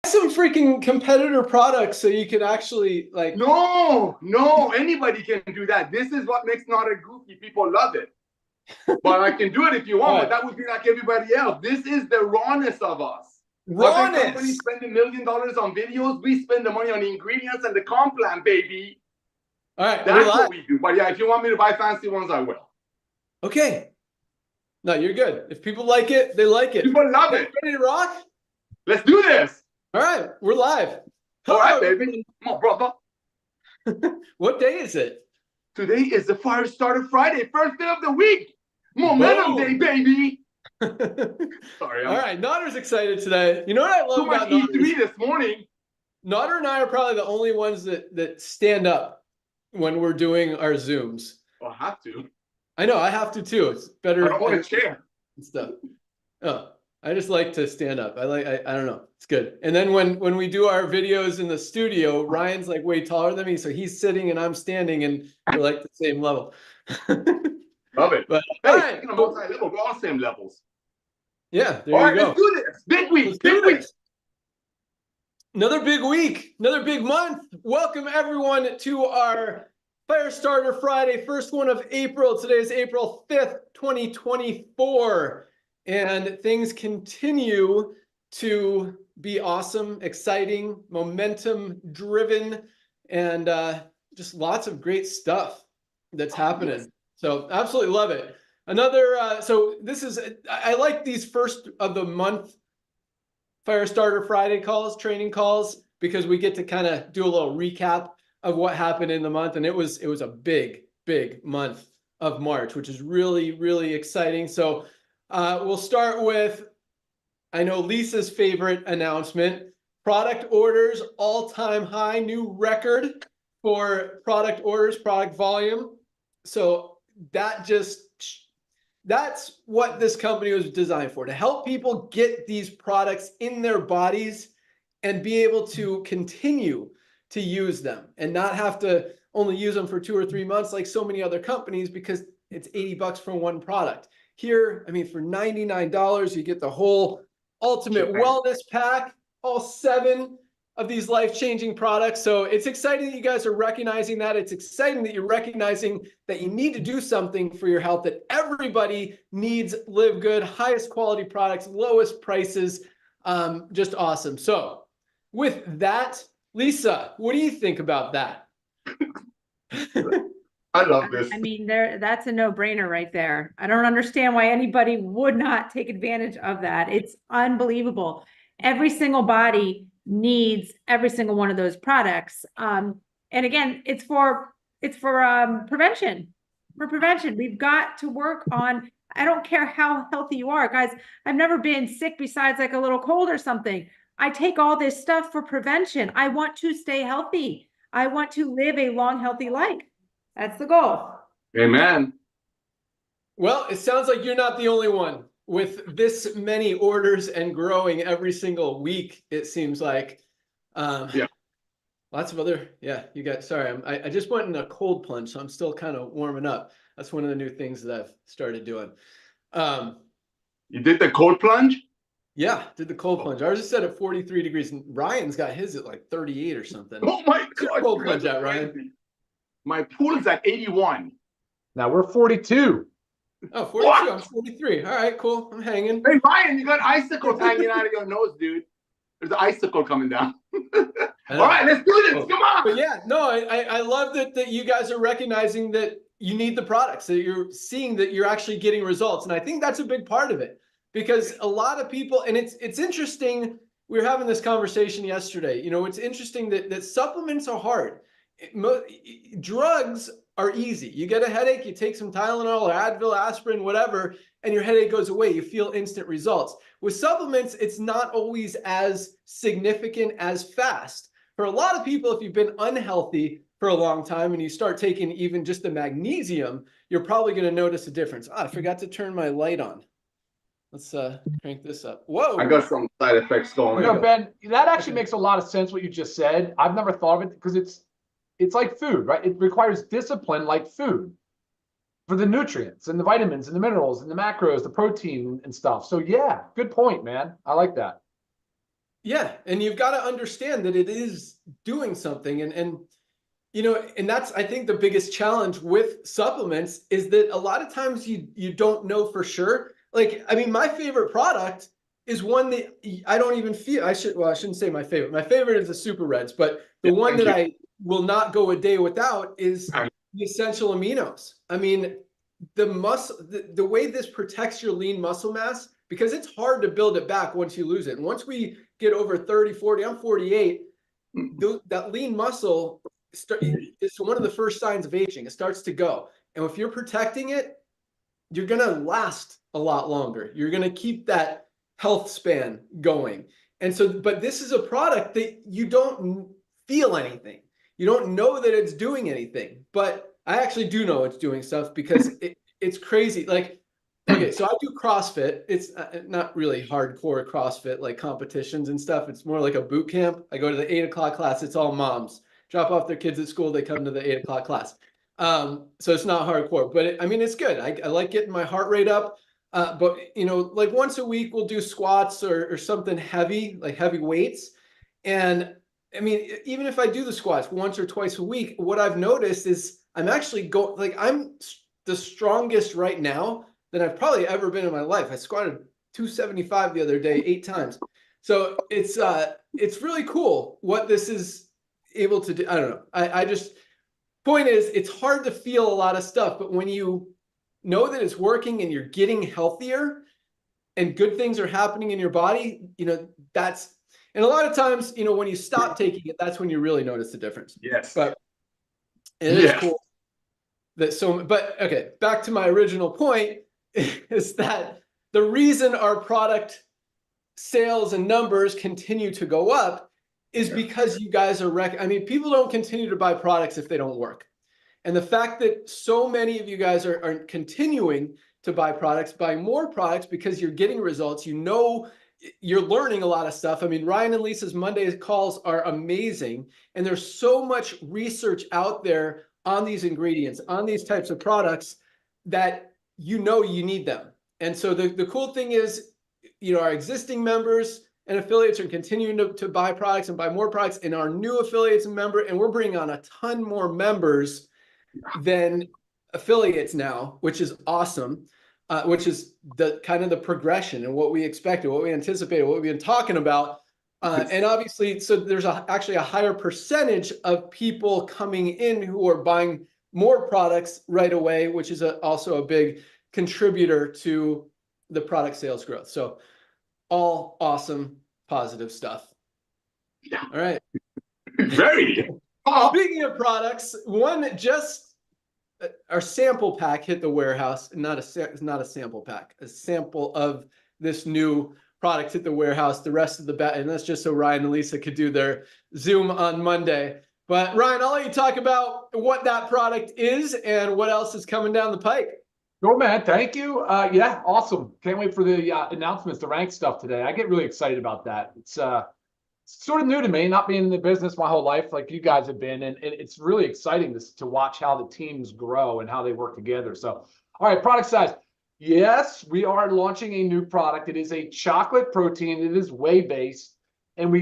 some freaking competitor products so you can actually like. No, anybody can do that. This is what makes Not a Goofy. People love it. But I can do it if you want, but that would be like everybody else. This is the rawness of us. Other companies spend $1 million on videos. We spend the money on the ingredients and the comp plan, baby. All right, that's what we do. But yeah, if you want me to buy fancy ones, I will. Okay. No, you're good. If people like it, they like it. People love it. Ready to rock? Let's do this. All right, we're live. All right, baby. Come on, brother. What day is it? Today is the Firestarter-Friday, first day of the week. Momentum Day, baby. Sorry. All right, Nodder's excited today. You know what I love about Nodder? E3 this morning. Nodder and I are probably the only ones that stand up when we're doing our Zooms. Well, I have to. I know, I have to too. It's better. I don't want a chair and stuff. Oh, I just like to stand up. I don't know. It's good. And then when we do our videos in the studio, Ryan's like way taller than me, so he's sitting and I'm standing, and we're like the same level. Love it. But hey, speaking of multi-level, we're all same levels. Yeah, there you go. Let's do this. Big week. Big week. Another big week. Another big month. Welcome everyone to our Firestarter Friday, first one of April. Today is April 5th, 2024. And things continue to be awesome, exciting, momentum driven, and just lots of great stuff that's happening. So absolutely love it. Another, so this is, I like these first of the month Firestarter Friday calls, training calls, because we get to kind of do a little recap of what happened in the month. And it was a big month of March, which is really, really exciting. So we'll start with, I know Lisa's favorite announcement, product orders, all-time high, new record for product orders, product volume. So that's what this company was designed for, to help people get these products in their bodies and be able to continue to use them and not have to only use them for 2 or 3 months like so many other companies, because it's $80 for one product. Here, I mean, for $99, you get the whole ultimate wellness pack, all 7 of these life-changing products. So it's exciting that you guys are recognizing that. It's exciting that you're recognizing that you need to do something for your health, that everybody needs Live Good, highest quality products, lowest prices, just awesome. So with that, Lisa, what do you think about that? I love this. I mean, that's a no-brainer right there. I don't understand why anybody would not take advantage of that. It's unbelievable. Every single body needs every single one of those products. And again, it's for prevention. For prevention, we've got to work on, I don't care how healthy you are, guys. I've never been sick besides like a little cold or something. I take all this stuff for prevention. I want to stay healthy. I want to live a long, healthy life. That's the goal. Amen. Well, it sounds like you're not the only one with this many orders and growing every single week, it seems like. Yeah. Lots of other, you got, sorry, I just went in a cold plunge, so I'm still kind of warming up. That's one of the new things that I've started doing. You did the cold plunge? Yeah, did the cold plunge. Ours is set at 43 degrees, and Ryan's got his at like 38 or something. Oh my God. Cold plunge at, Ryan? My pool is at 81. Now we're 42. Oh, 42. What? I'm 43. All right, cool. I'm hanging. Hey, Ryan, you got icicles hanging out of your nose, dude. There's an icicle coming down. All right, let's do this. Come on. But yeah, no, I love that you guys are recognizing that you need the products, that you're seeing that you're actually getting results. And I think that's a big part of it, because a lot of people, and it's interesting, we were having this conversation yesterday, you know, it's interesting that supplements are hard. Drugs are easy. You get a headache, you take some Tylenol or Advil, aspirin, whatever, and your headache goes away. You feel instant results. With supplements, it's not always as significant as fast. For a lot of people, if you've been unhealthy for a long time and you start taking even just the magnesium, you're probably going to notice a difference. I forgot to turn my light on. Let's crank this up. Whoa. I got some side effects going. You know, Ben, that actually makes a lot of sense what you just said. I've never thought of it, because it's like food, right? It requires discipline like food for the nutrients and the vitamins and the minerals and the macros, the protein and stuff. So yeah, good point, man. I like that. Yeah, and you've got to understand that it is doing something, and and that's, I think, the biggest challenge with supplements is that a lot of times you don't know for sure. Like, I mean, my favorite product is one that I don't even feel, I shouldn't say my favorite. My favorite is the Super Reds, but the one that I will not go a day without is the essential aminos. I mean, the way this protects your lean muscle mass, because it's hard to build it back once you lose it. And once we get over 30, 40, I'm 48, that lean muscle it's one of the first signs of aging. It starts to go. And if you're protecting it, you're going to last a lot longer. You're going to keep that health span going. And so, but this is a product that you don't feel anything. You don't know that it's doing anything, but I actually do know it's doing stuff because it's crazy. Like, okay, so I do CrossFit. It's not really hardcore CrossFit, like competitions and stuff. It's more like a boot camp. I go to the 8 o'clock class. It's all moms. Drop off their kids at school. They come to the 8 o'clock class. So it's not hardcore, but I mean, it's good. I like getting my heart rate up. But like once a week we'll do squats or something heavy, like heavy weights. And I mean, even if I do the squats once or twice a week, what I've noticed is I'm actually I'm the strongest right now than I've probably ever been in my life. I squatted 275 the other day, 8 times. So it's really cool what this is able to do. I don't know. I just, point is, it's hard to feel a lot of stuff, but when you know that it's working and you're getting healthier and good things are happening in your body, that's, and a lot of times, when you stop taking it, that's when you really notice the difference. Yes. But it is cool that but okay, back to my original point is that the reason our product sales and numbers continue to go up is because you guys are I mean, people don't continue to buy products if they don't work. And the fact that so many of you guys are continuing to buy products, buy more products because you're getting results, you're learning a lot of stuff. I mean, Ryan and Lisa's Monday calls are amazing. And there's so much research out there on these ingredients, on these types of products that you need them. And so the cool thing is, our existing members and affiliates are continuing to buy products and buy more products, and our new affiliates and we're bringing on a ton more members than affiliates now, which is awesome, which is the kind of the progression and what we expected, what we anticipated, what we've been talking about. And obviously, so there's actually a higher percentage of people coming in who are buying more products right away, which is also a big contributor to the product sales growth. So all awesome, positive stuff. Yeah. All right. Very. Speaking of products, our sample pack hit the warehouse. Not a sample pack, a sample of this new product hit the warehouse. The rest of and that's just so Ryan and Lisa could do their Zoom on Monday. But Ryan, I'll let you talk about what that product is and what else is coming down the pike. Sure, man. Thank you. Yeah, awesome. Can't wait for the announcements, the rank stuff today. I get really excited about that. It's sort of new to me, not being in the business my whole life like you guys have been. And it's really exciting to watch how the teams grow and how they work together. So, all right, product size. Yes, we are launching a new product. It is a chocolate protein. It is whey-based. And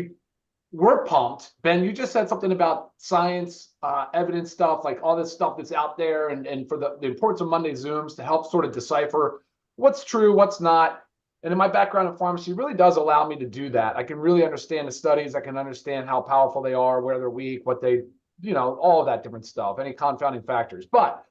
we're pumped. Ben, you just said something about science, evidence stuff, like all this stuff that's out there, and for the importance of Monday Zooms to help sort of decipher what's true, what's not. And in my background in pharmacy really does allow me to do that. I can really understand the studies. I can understand how powerful they are, where they're weak, what they, all of that different stuff, any confounding factors. But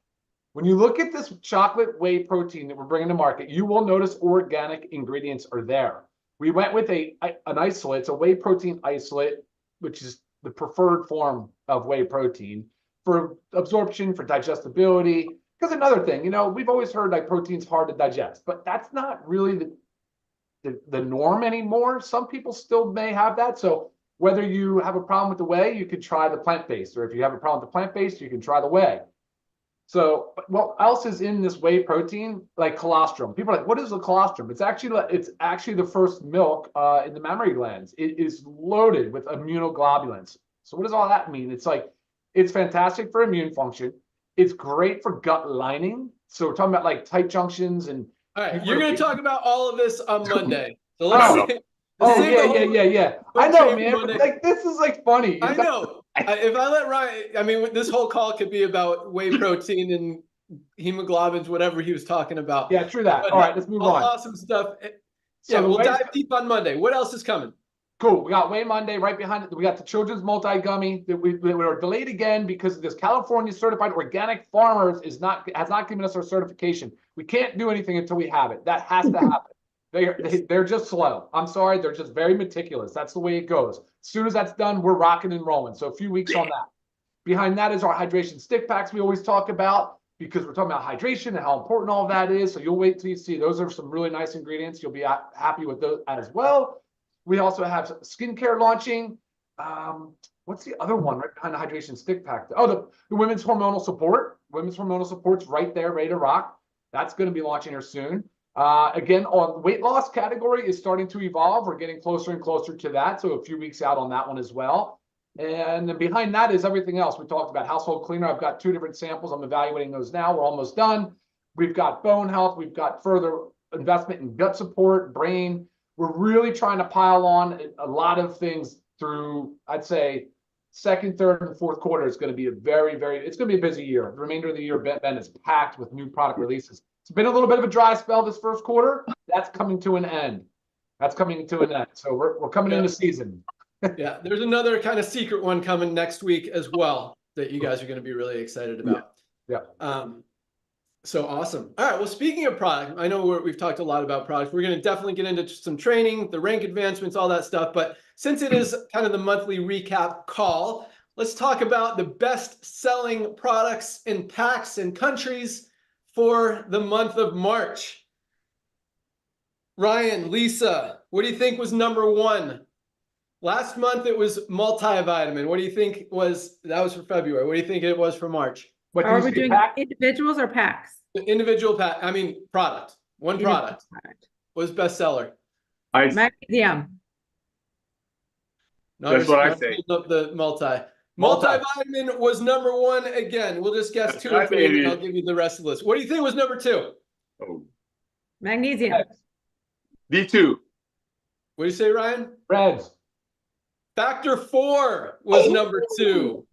when you look at this chocolate whey protein that we're bringing to market, you will notice organic ingredients are there. We went with an isolate, it's a whey protein isolate, which is the preferred form of whey protein for absorption, for digestibility. Because another thing, we've always heard like protein's hard to digest, but that's not really the norm anymore. Some people still may have that. So whether you have a problem with the whey, you could try the plant-based, or if you have a problem with the plant-based, you can try the whey. So what else is in this whey protein? Like colostrum. People are like, what is the colostrum? It's actually the first milk in the mammary glands. It is loaded with immunoglobulins. So what does all that mean? It's fantastic for immune function. It's great for gut lining. So we're talking about like tight junctions and. All right, you're going to talk about all of this on Monday. So Oh, Save the whole- yeah. I know, man. But like, this is like funny. I know. If I let Ryan, I mean, this whole call could be about whey protein and hemoglobins, whatever he was talking about. Yeah, true that. But All right, let's move on. Awesome stuff. So Yeah, we'll Whey- dive deep on Monday. What else is coming? Cool. We got Whey Monday right behind it. We got the children's multi-gummy that we were delayed again because this California certified organic farmers has not given us our certification. We can't do anything until we have it. That has to happen. They're just slow. I'm sorry. They're just very meticulous. That's the way it goes. As soon as that's done, we're rocking and rolling. So a few weeks on that. Behind that is our hydration stick packs we always talk about because we're talking about hydration and how important all that is. So you'll wait till you see. Those are some really nice ingredients. You'll be happy with those as well. We also have skincare launching. What's the other one right behind the hydration stick pack? Oh, the women's hormonal support. Women's hormonal support's right there, ready to rock. That's going to be launching here soon. Again, on weight loss category is starting to evolve. We're getting closer and closer to that. So a few weeks out on that one as well. And then behind that is everything else. We talked about household cleaner. I've got 2 different samples. I'm evaluating those now. We're almost done. We've got bone health. We've got further investment in gut support, brain. We're really trying to pile on a lot of things through, I'd say, second, third, and fourth quarter is going to be a it's going to be a busy year. The remainder of the year, Ben, is packed with new product releases. It's been a little bit of a dry spell this first quarter. That's coming to an end. So we're coming into season. Yeah, there's another kind of secret one coming next week as well that you guys are going to be really excited about. Yeah. So awesome. All right. Well, speaking of product, I know we've talked a lot about products. We're going to definitely get into some training, the rank advancements, all that stuff. But since it is kind of the monthly recap call, let's talk about the best selling products in packs and countries for the month of March. Ryan, Lisa, what do you think was number 1? Last month it was multivitamin. What do you think that was for February? What do you think it was for March? Are we doing individuals or packs? Individual pack, I mean product. One product was bestseller. Magnesium. That's what I say. Up the multivitamin was number 1 again. We'll just guess 2 and 3, and I'll give you the rest of the list. What do you think was number 2? Oh. Magnesium. D2. What do you say, Ryan? Reds. Factor 4 was number 2.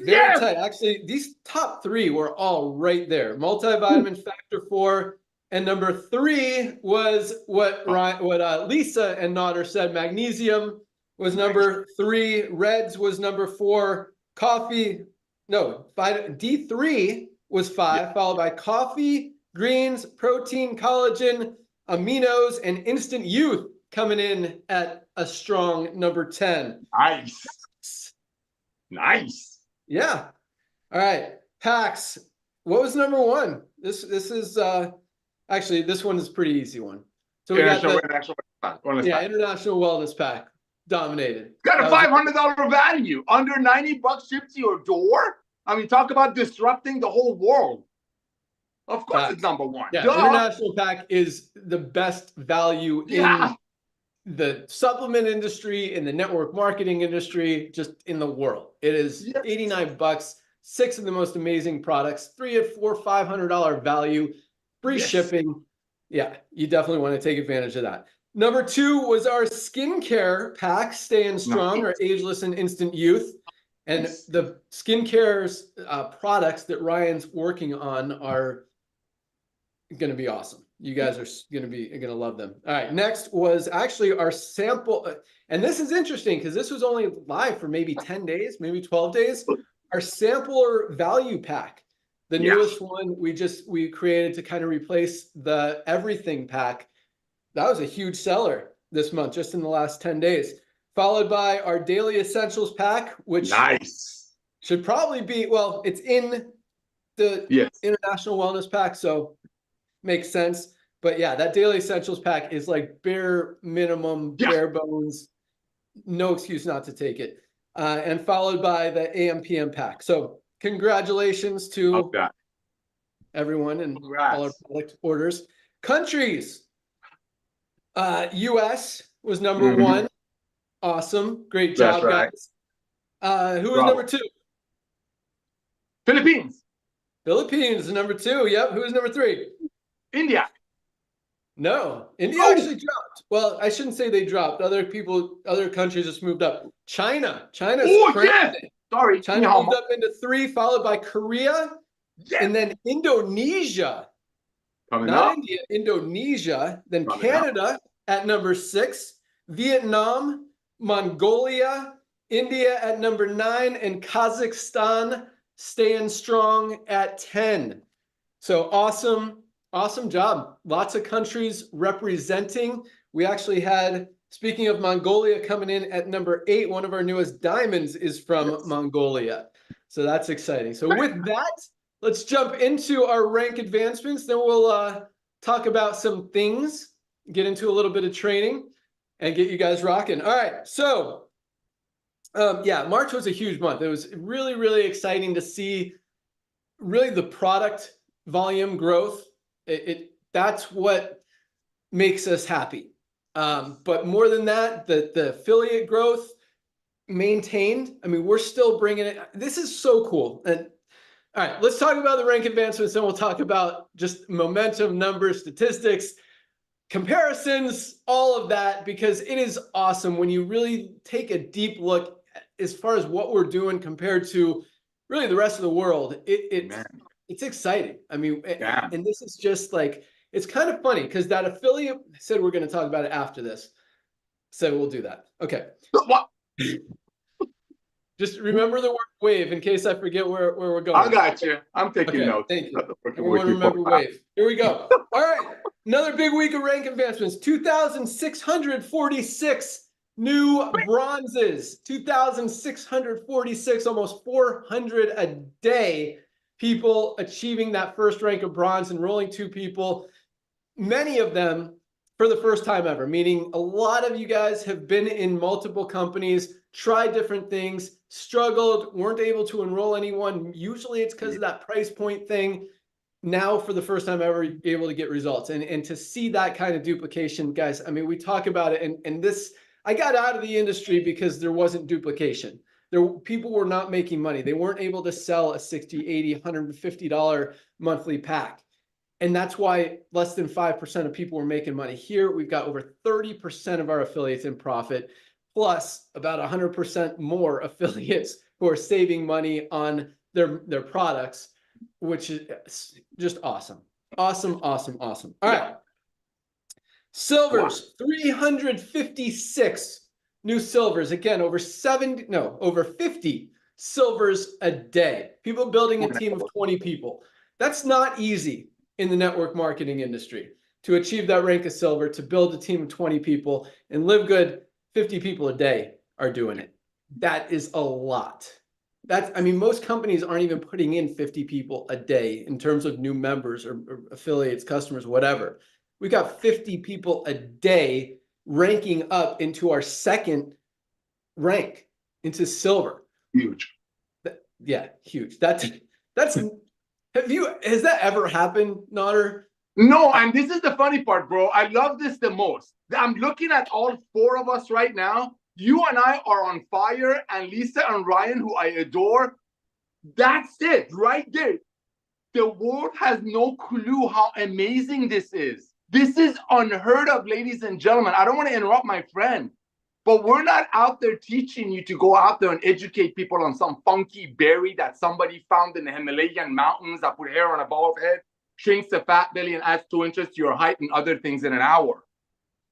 Very tight. Actually, these top 3 were all right there. Multivitamin, Factor 4, and number 3 was what Lisa and Nodder said. Magnesium was number 3. Reds was number 4. D3 was 5, followed by coffee, greens, protein, collagen, aminos, and instant youth coming in at a strong number 10. Nice. Yeah. All right. Packs. What was number 1? This is actually, this one is a pretty easy one. So we got International Wellness Pack dominated. Got a $500 value, under $90 shipped to your door. I mean, talk about disrupting the whole world. Of course, it's number 1. Yeah, International Pack is the best value in the supplement industry, in the network marketing industry, just in the world. It is $89, 6 of the most amazing products, 3 at $400, $500 value, free shipping. Yeah, you definitely want to take advantage of that. Number 2 was our skincare pack, Staying Strong, or Ageless and Instant Youth. And the skincare's products that Ryan's working on are going to be awesome. You guys are going to love them. All right. Next was actually our sample. And this is interesting because this was only live for maybe 10 days, maybe 12 days. Our sampler value pack, the newest one we created to kind of replace the everything pack. That was a huge seller this month, just in the last 10 days, followed by our daily essentials pack, which should probably be, well, it's in the International Wellness Pack. So makes sense. But yeah, that daily essentials pack is like bare minimum, bare bones, no excuse not to take it. And followed by the AM PM pack. So congratulations to everyone and all our product orders. Countries. US was number 1. Awesome. Great job, guys. Who was number 2? Philippines. Philippines is number 2. Yep. Who was number 3? India. No, India actually dropped. Well, I shouldn't say they dropped. Other countries just moved up. China's yes. Sorry. China moved up into 3, followed by Korea, and then Indonesia. Not India, Indonesia. Then Canada at number 6, Vietnam, Mongolia, India at number 9, and Kazakhstan staying strong at 10. So awesome job. Lots of countries representing. We actually had, speaking of Mongolia, coming in at number 8. One of our newest diamonds is from Mongolia. So that's exciting. So with that, let's jump into our rank advancements. Then we'll talk about some things, get into a little bit of training, and get you guys rocking. All right. So March was a huge month. It was really, really exciting to see really the product volume growth. That's what makes us happy. But more than that, the affiliate growth maintained. I mean, we're still bringing it. This is so cool. And all right, let's talk about the rank advancements, and we'll talk about just momentum, numbers, statistics, comparisons, all of that, because it is awesome when you really take a deep look as far as what we're doing compared to really the rest of the world. It's exciting. I mean, and this is just like, it's kind of funny because that affiliate said we're going to talk about it after this. So we'll do that. Okay. Just remember the word wave in case I forget where we're going. I got you. I'm taking notes. Thank you. Everyone remember wave. Here we go. All right. Another big week of rank advancements. 2,646 new bronzes. 2,646, almost 400 a day. People achieving that first rank of bronze, enrolling 2 people. Many of them for the first time ever, meaning a lot of you guys have been in multiple companies, tried different things, struggled, weren't able to enroll anyone. Usually it's because of that price point thing. Now, for the first time ever, able to get results. And to see that kind of duplication, guys, I mean, we talk about it. And this, I got out of the industry because there wasn't duplication. People were not making money. They weren't able to sell a $60, $80, $150 monthly pack. And that's why less than 5% of people were making money. Here, we've got over 30% of our affiliates in profit, plus about 100% more affiliates who are saving money on their products, which is just awesome. Awesome. All right. Silvers, 356 new silvers. Again, over 50 silvers a day. People building a team of 20 people. That's not easy in the network marketing industry to achieve that rank of silver, to build a team of 20 people, and LiveGood, 50 people a day are doing it. That is a lot. I mean, most companies aren't even putting in 50 people a day in terms of new members or affiliates, customers, whatever. We got 50 people a day ranking up into our second rank, into silver. Huge. Yeah, huge. Has that ever happened, Nader? No, and this is the funny part, bro. I love this the most. I'm looking at all 4 of us right now. You and I are on fire, and Lisa and Ryan, who I adore. That's it right there. The world has no clue how amazing this is. This is unheard of, ladies and gentlemen. I don't want to interrupt my friend, but we're not out there teaching you to go out there and educate people on some funky berry that somebody found in the Himalayan mountains that put hair on a bald head, shrinks the fat belly, and adds 2 inches to your height and other things in an hour.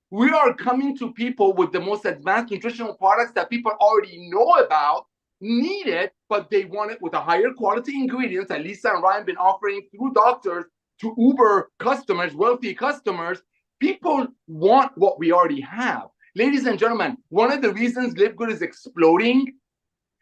We are coming to people with the most advanced nutritional products that people already know about, need it, but they want it with a higher quality ingredients that Lisa and Ryan have been offering through doctors to Uber customers, wealthy customers. People want what we already have. Ladies and gentlemen, one of the reasons LiveGood is exploding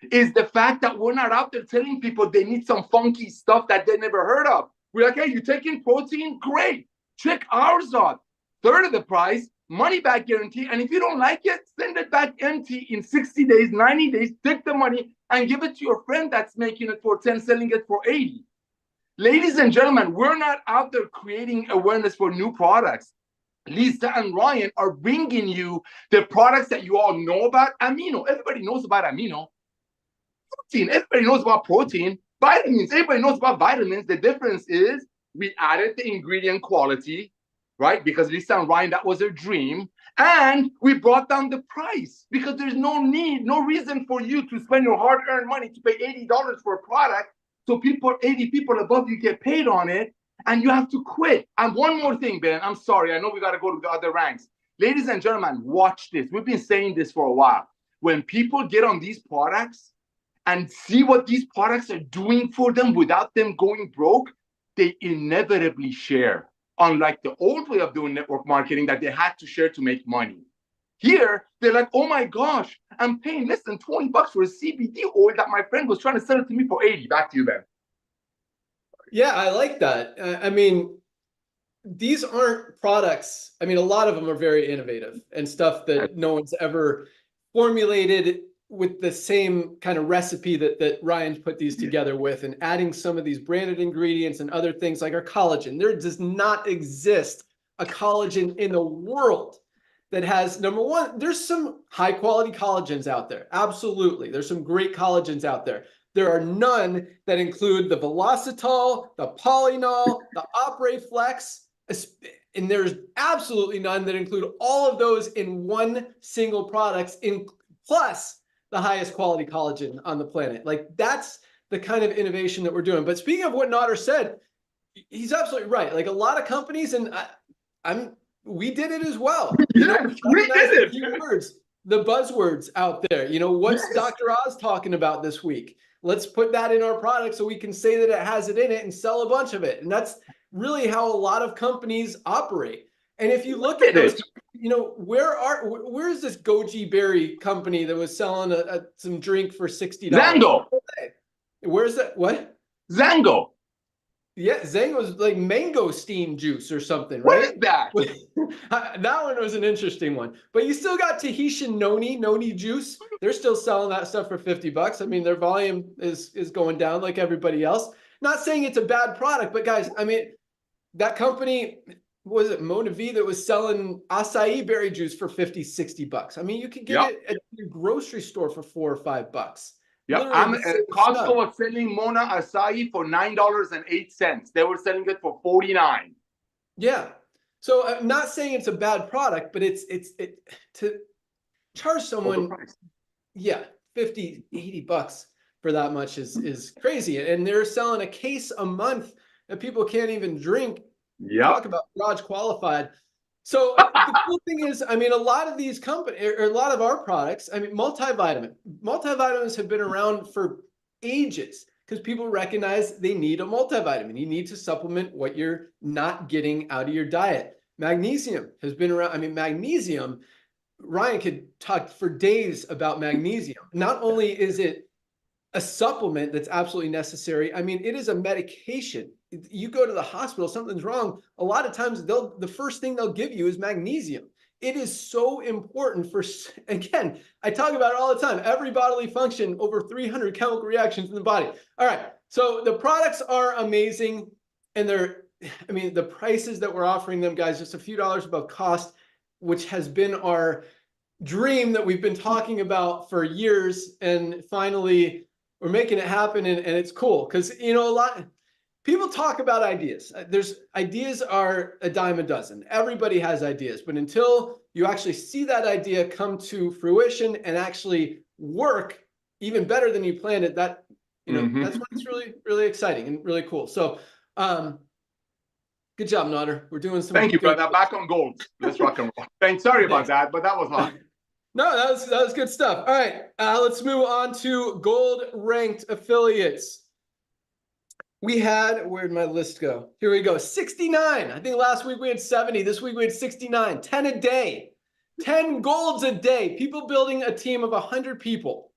is the fact that we're not out there telling people they need some funky stuff that they never heard of. We're like, hey, you taking protein? Great. Check ours out. 1/3 of the price, money back guarantee. And if you don't like it, send it back empty in 60 days, 90 days, take the money and give it to your friend that's making it for 10, selling it for 80. Ladies and gentlemen, we're not out there creating awareness for new products. Lisa and Ryan are bringing you the products that you all know about. Amino, everybody knows about amino. Protein, everybody knows about protein. Vitamins, everybody knows about vitamins. The difference is we added the ingredient quality, right? Because Lisa and Ryan, that was their dream. And we brought down the price because there's no need, no reason for you to spend your hard-earned money to pay $80 for a product. So 80 people above you get paid on it, and you have to quit. And one more thing, Ben, I'm sorry. I know we got to go to the other ranks. Ladies and gentlemen, watch this. We've been saying this for a while. When people get on these products and see what these products are doing for them without them going broke, they inevitably share. Unlike the old way of doing network marketing that they had to share to make money. Here, they're like, oh my gosh, I'm paying less than $20 for a CBD oil that my friend was trying to sell it to me for 80. Back to you, Ben. Yeah, I like that. I mean, these aren't products. I mean, a lot of them are very innovative and stuff that no one's ever formulated with the same kind of recipe that Ryan's put these together with, and adding some of these branded ingredients and other things like our collagen. There does not exist a collagen in the world that has, number one, there's some high quality collagens out there. Absolutely. There's some great collagens out there. There are none that include the Velocitol, the Polynol, the Opre Flex, and there's absolutely none that include all of those in one single product, plus the highest quality collagen on the planet. Like, that's the kind of innovation that we're doing. But speaking of what Nader said, he's absolutely right. Like, a lot of companies, and we did it as well. Yes, we did it. Keywords, the buzzwords out there. You know, what's Dr. Oz talking about this week? Let's put that in our product so we can say that it has it in it and sell a bunch of it. And that's really how a lot of companies operate. And if you look at those, you know, where's this goji berry company that was selling some drink for $60? Zango. Where's that? What? Zango. Yeah, Zango's like mango steam juice or something, What right? is that? That one was an interesting one. But you still got Tahitian noni juice. They're still selling that stuff for $50. I mean, their volume is going down like everybody else. Not saying it's a bad product, but guys, I mean, that company, what was it, Mona V, that was selling acai berry juice for $50-$60. I mean, you could get it at your grocery store for $4 or $5. Yep, Costco was selling Mona acai for $9.08. They were selling it for $49. Yeah, so I'm not saying it's a bad product, but it's to charge someone, yeah, $50-$80 for that much is crazy. And they're selling a case a month that people can't even drink. Yeah, talk about garage qualified. So the cool thing is, I mean, a lot of these companies, or a lot of our products, I mean, multivitamins have been around for ages because people recognize they need a multivitamin. You need to supplement what you're not getting out of your diet. Magnesium has been around. I mean, magnesium, Ryan could talk for days about magnesium. Not only is it a supplement that's absolutely necessary, I mean, it is a medication. You go to the hospital, something's wrong, a lot of times the first thing they'll give you is magnesium. It is so important for, again, I talk about it all the time, every bodily function, over 300 chemical reactions in the body. All right, so the products are amazing, and I mean, the prices that we're offering them, guys, just a few dollars above cost, which has been our dream that we've been talking about for years, and finally we're making it happen, and it's cool because, you know, people talk about ideas. Ideas are a dime a dozen. Everybody has ideas, but until you actually see that idea come to fruition and actually work even better than you planned it, that, you know, that's when it's really, really exciting and really cool. So, good job, Nader. We're doing some. Thank you, brother. Back on gold. Let's rock and roll. Thanks. Sorry about that, but that was hot. No, that was good stuff. All right, let's move on to gold ranked affiliates. We had, where'd my list go? Here we go, 69. I think last week we had 70. This week we had 69, 10 a day, 10 golds a day. People building a team of 100 people,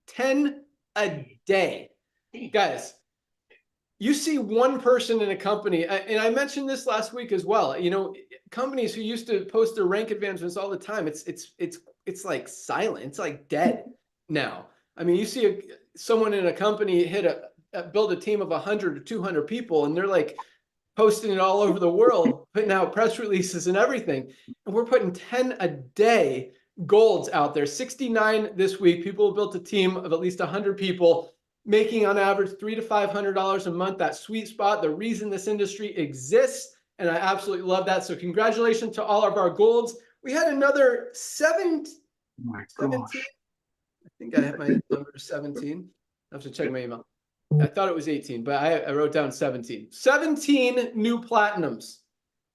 10 a day. Guys, you see one person in a company, and I mentioned this last week as well. You know, companies who used to post their rank advancements all the time, it's like silent. It's like dead now. I mean, you see someone in a company build a team of 100 or 200 people, and they're like posting it all over the world, putting out press releases and everything. And we're putting 10 a day golds out there. 69 this week. People built a team of at least 100 people, making on average $300 to $500 a month. That sweet spot. The reason this industry exists and I absolutely love that. So congratulations to all of our golds. We had another 17. Oh my 17? gosh. I think I have my number 17. I have to check my email. I thought it was 18, but I wrote down 17. 17 new platinums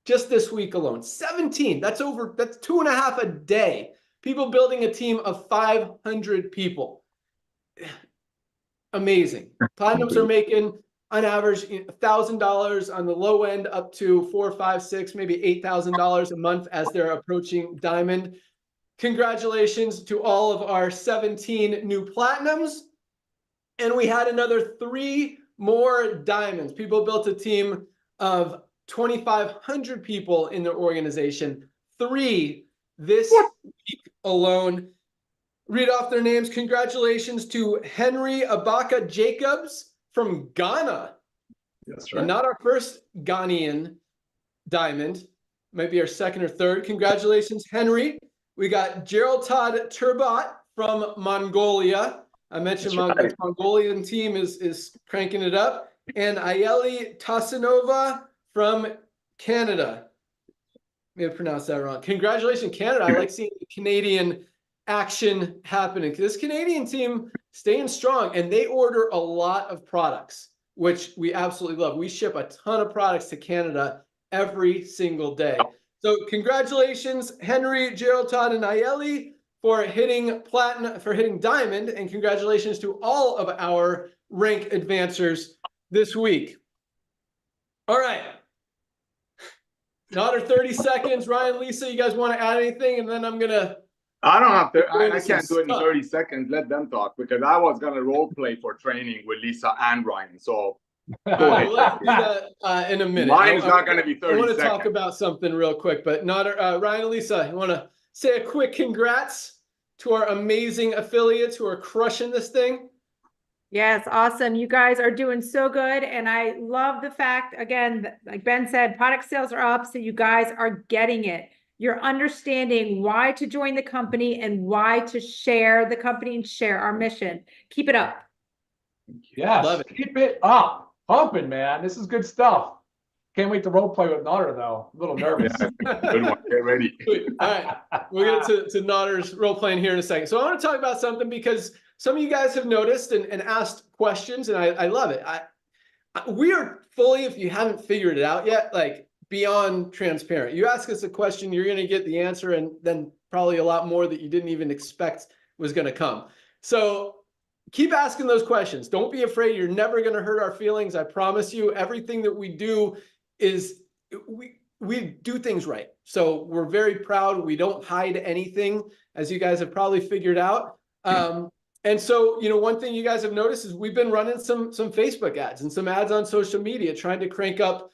just this week alone. 17. That's 2.5 a day. People building a team of 500 people. Amazing. Platinums are making on average $1,000 on the low end, up to $4,000, $5,000, $6,000, maybe $8,000 a month as they're approaching diamond. Congratulations to all of our 17 new platinums. And we had another 3 more diamonds. People built a team of 2,500 people in their organization. 3 this week alone. Read off their names. Congratulations to Henry Abaka Jacobs from Ghana. That's right. And not our first Ghanaian diamond. Might be our second or third. Congratulations, Henry. We got Gerald Todd Turbat from Mongolia. I mentioned the Mongolian team is cranking it up. And Ayeli Tasanova from Canada. May have pronounced that wrong. Congratulations, Canada. I like seeing the Canadian action happening. This Canadian team staying strong, and they order a lot of products, which we absolutely love. We ship a ton of products to Canada every single day. So congratulations, Henry, Gerald Todd, and Ayeli for hitting platinum, for hitting diamond, and congratulations to all of our rank advancers this week. All right. Another 30 seconds. Ryan, Lisa, you guys want to add anything? And then I'm going to... I don't have to. I can't do it in 30 seconds. Let them talk, because I was going to role play for training with Lisa and Ryan. So go ahead. Let's do that in a minute. Mine is not going to be 30 seconds. I want to talk about something real quick, but not Ryan and Lisa, you want to say a quick congrats to our amazing affiliates who are crushing this thing? Yes, awesome. You guys are doing so good. And I love the fact, again, like Ben said, product sales are up. So you guys are getting it. You're understanding why to join the company and why to share the company and share our mission. Keep it up. Yes, Love it. Keep it up. Pumping, man. This is good stuff. Can't wait to role play with Nutter, though. A little nervous. Yeah, good one. Get ready. All right. We'll get to Notter's role playing here in a second. So I want to talk about something because some of you guys have noticed and asked questions, and I love it. We are fully, if you haven't figured it out yet, like beyond transparent. You ask us a question, you're going to get the answer, and then probably a lot more that you didn't even expect was going to come. So keep asking those questions. Don't be afraid. You're never going to hurt our feelings. I promise you. Everything that we do is we do things right. So we're very proud. We don't hide anything, as you guys have probably figured out. And so, you know, one thing you guys have noticed is we've been running some Facebook ads and some ads on social media, trying to crank up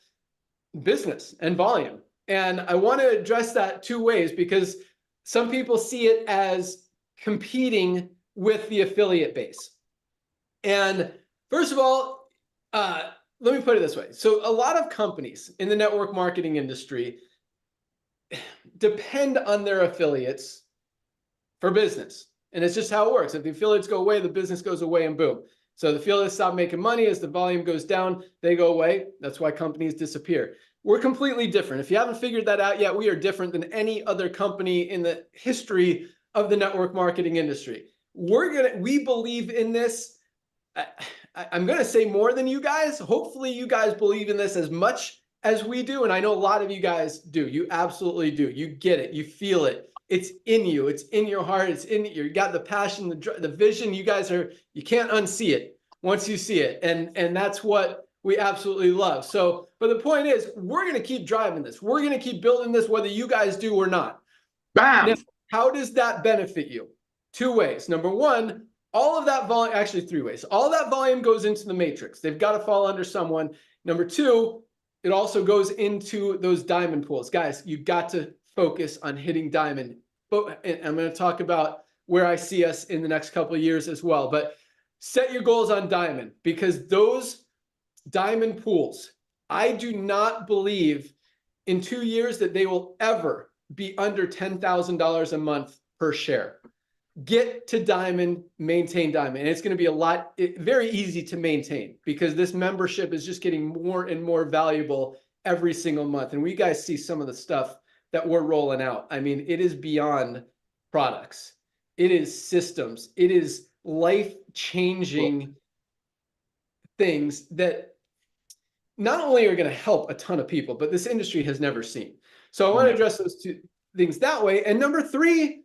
business and volume. And I want to address that 2 ways, because some people see it as competing with the affiliate base. And first of all, let me put it this way. So a lot of companies in the network marketing industry depend on their affiliates for business. And it's just how it works. If the affiliates go away, the business goes away, and boom. So the affiliates stop making money. As the volume goes down, they go away. That's why companies disappear. We're completely different. If you haven't figured that out yet, we are different than any other company in the history of the network marketing industry. We believe in this. I'm going to say more than you guys. Hopefully you guys believe in this as much as we do. And I know a lot of you guys do. You absolutely do. You get it. You feel it. It's in you. It's in your heart. It's in you. You got the passion, the vision. You guys you can't unsee it once you see it. And that's what we absolutely love. So, but the point is, we're going to keep driving this. We're going to keep building this, whether you guys do or not. Bam! Now, how does that benefit you? 2 ways. Number one, all of that volume, actually 3 ways. All that volume goes into the matrix. They've got to fall under someone. Number 2, it also goes into those diamond pools. Guys, you've got to focus on hitting diamond. But I'm going to talk about where I see us in the next couple of years as well. But set your goals on diamond, because those diamond pools, I do not believe in 2 years that they will ever be under $10,000 a month per share. Get to diamond, maintain diamond. And it's going to be very easy to maintain, because this membership is just getting more and more valuable every single month. And we guys see some of the stuff that we're rolling out. I mean, it is beyond products. It is systems. It is life-changing things that not only are going to help a ton of people, but this industry has never seen. So I want to address those two things that way. And number three,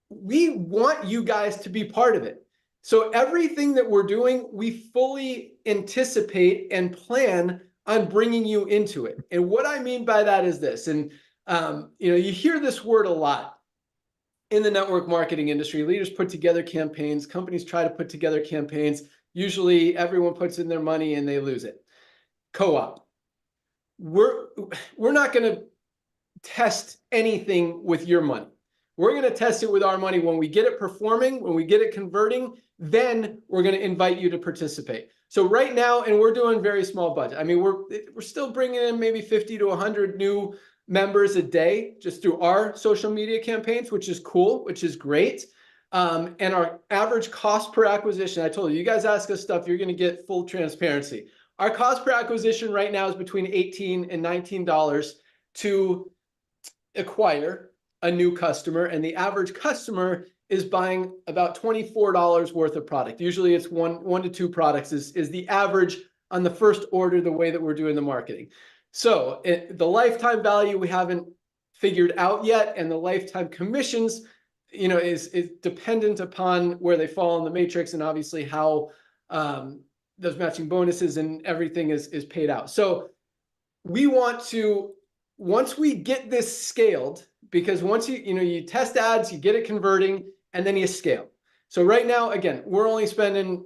we want you guys to be part of it. So everything that we're doing, we fully anticipate and plan on bringing you into it. And what I mean by that is this, and you hear this word a lot in the network marketing industry. Leaders put together campaigns, companies try to put together campaigns. Usually everyone puts in their money and they lose it. Co-op. We're not going to test anything with your money. We're going to test it with our money. When we get it performing, when we get it converting, then we're going to invite you to participate. So right now, and we're doing very small budget. I mean, we're still bringing in maybe 50 to 100 new members a day just through our social media campaigns, which is cool, which is great. And our average cost per acquisition, I told you, you guys ask us stuff, you're going to get full transparency. Our cost per acquisition right now is between $18 and $19 to acquire a new customer, and the average customer is buying about $24 worth of product. Usually it's one to two products is the average on the first order, the way that we're doing the marketing. So the lifetime value we haven't figured out yet, and the lifetime commissions, is dependent upon where they fall in the matrix, and obviously how those matching bonuses and everything is paid out. So we want to, once we get this scaled, because once you test ads, you get it converting, and then you scale. So right now, again, we're only spending,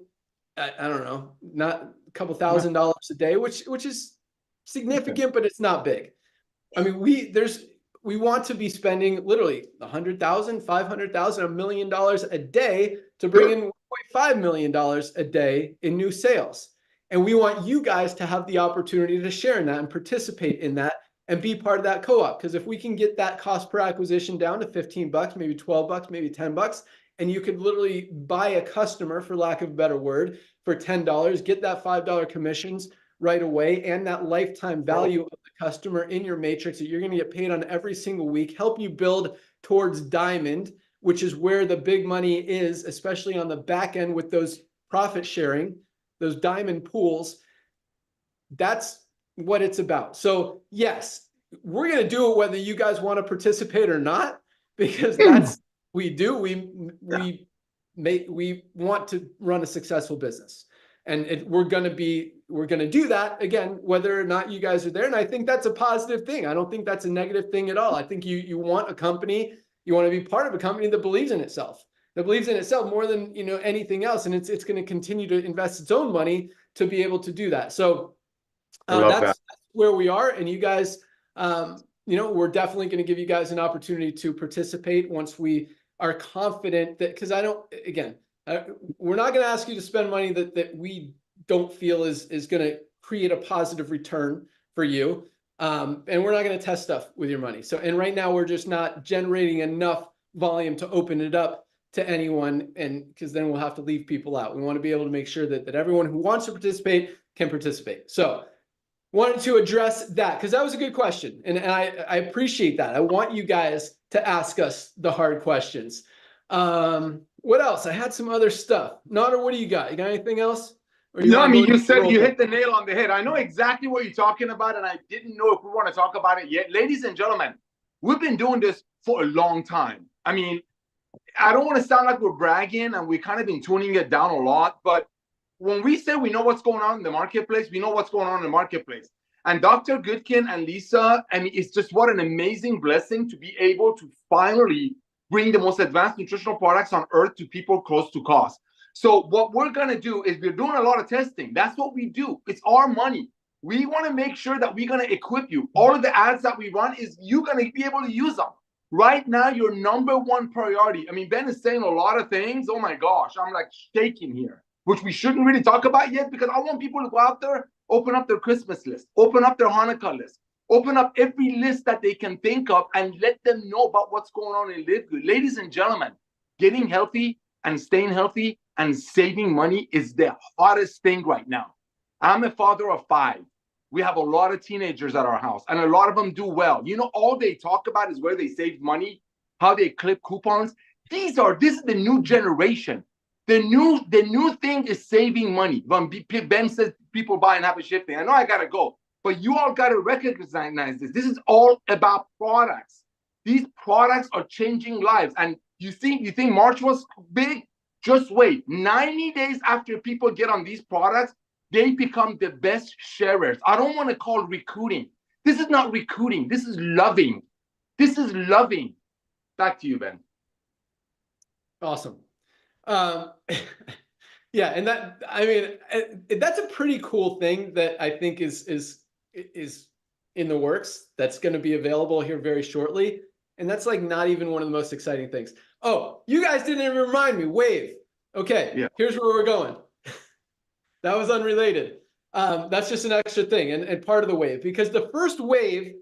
I don't know, not a couple $1,000s a day, which is significant, but it's not big. I mean, we want to be spending literally $100,000, $500,000, $1 million a day to bring in $1.5 million a day in new sales. And we want you guys to have the opportunity to share in that and participate in that and be part of that co-op. Because if we can get that cost per acquisition down to $15, maybe $12, maybe $10, and you could literally buy a customer, for lack of a better word, for $10, get that $5 commissions right away, and that lifetime value of the customer in your matrix that you're going to get paid on every single week, help you build towards diamond, which is where the big money is, especially on the back end with those profit sharing, those diamond pools. That's what it's about. So yes, we're going to do it whether you guys want to participate or not, because that's we do. We want to run a successful business, and we're going to do that again, whether or not you guys are there. And I think that's a positive thing. I don't think that's a negative thing at all. I think you want a company, you want to be part of a company that believes in itself, more than anything else, and it's going to continue to invest its own money to be able to do that. So that's where we are, and you guys, we're definitely going to give you guys an opportunity to participate once we are confident that, because we're not going to ask you to spend money that we don't feel is going to create a positive return for you. And we're not going to test stuff with your money. And right now we're just not generating enough volume to open it up to anyone, and because then we'll have to leave people out. We want to be able to make sure that everyone who wants to participate can participate. So wanted to address that because that was a good question. And I appreciate that. I want you guys to ask us the hard questions. What else? I had some other stuff. Nader, what do you got? You got anything else? No, I mean, you said you hit the nail on the head. I know exactly what you're talking about, and I didn't know if we want to talk about it yet. Ladies and gentlemen, we've been doing this for a long time. I mean, I don't want to sound like we're bragging, and we've kind of been tuning it down a lot, but when we say we know what's going on in the marketplace, we know what's going on in the marketplace. And Dr. Goodkin and Lisa, I mean, it's just what an amazing blessing to be able to finally bring the most advanced nutritional products on earth to people close to cost. So what we're going to do is we're doing a lot of testing. That's what we do. It's our money. We want to make sure that we're going to equip you. All of the ads that we run is you're going to be able to use them. Right now, your number one priority. I mean, Ben is saying a lot of things. Oh my gosh, I'm like shaking here, which we shouldn't really talk about yet, because I want people to go out there, open up their Christmas list, open up their Hanukkah list, open up every list that they can think of and let them know about what's going on in LiveGood. Ladies and gentlemen, getting healthy and staying healthy and saving money is the hottest thing right now. I'm a father of 5. we have a lot of teenagers at our house, and a lot of them do well. You know, all they talk about is where they save money, how they clip coupons. This is the new generation. The new thing is saving money. When Ben says people buy and have a shifting, I know I gotta go, but you all gotta recognize this. This is all about products. These products are changing lives. And you think March was big? Just wait. 90 days after people get on these products, they become the best sharers. I don't want to call recruiting. This is not recruiting. This is loving. This is loving. Back to you, Ben. Awesome. Yeah, and that, I mean, that's a pretty cool thing that I think is in the works. That's going to be available here very shortly. And that's like not even one of the most exciting things. Oh, you guys didn't even remind me. Wave. Okay, yeah. Here's where we're going. That was unrelated. That's just an extra thing and part of the wave, because the first wave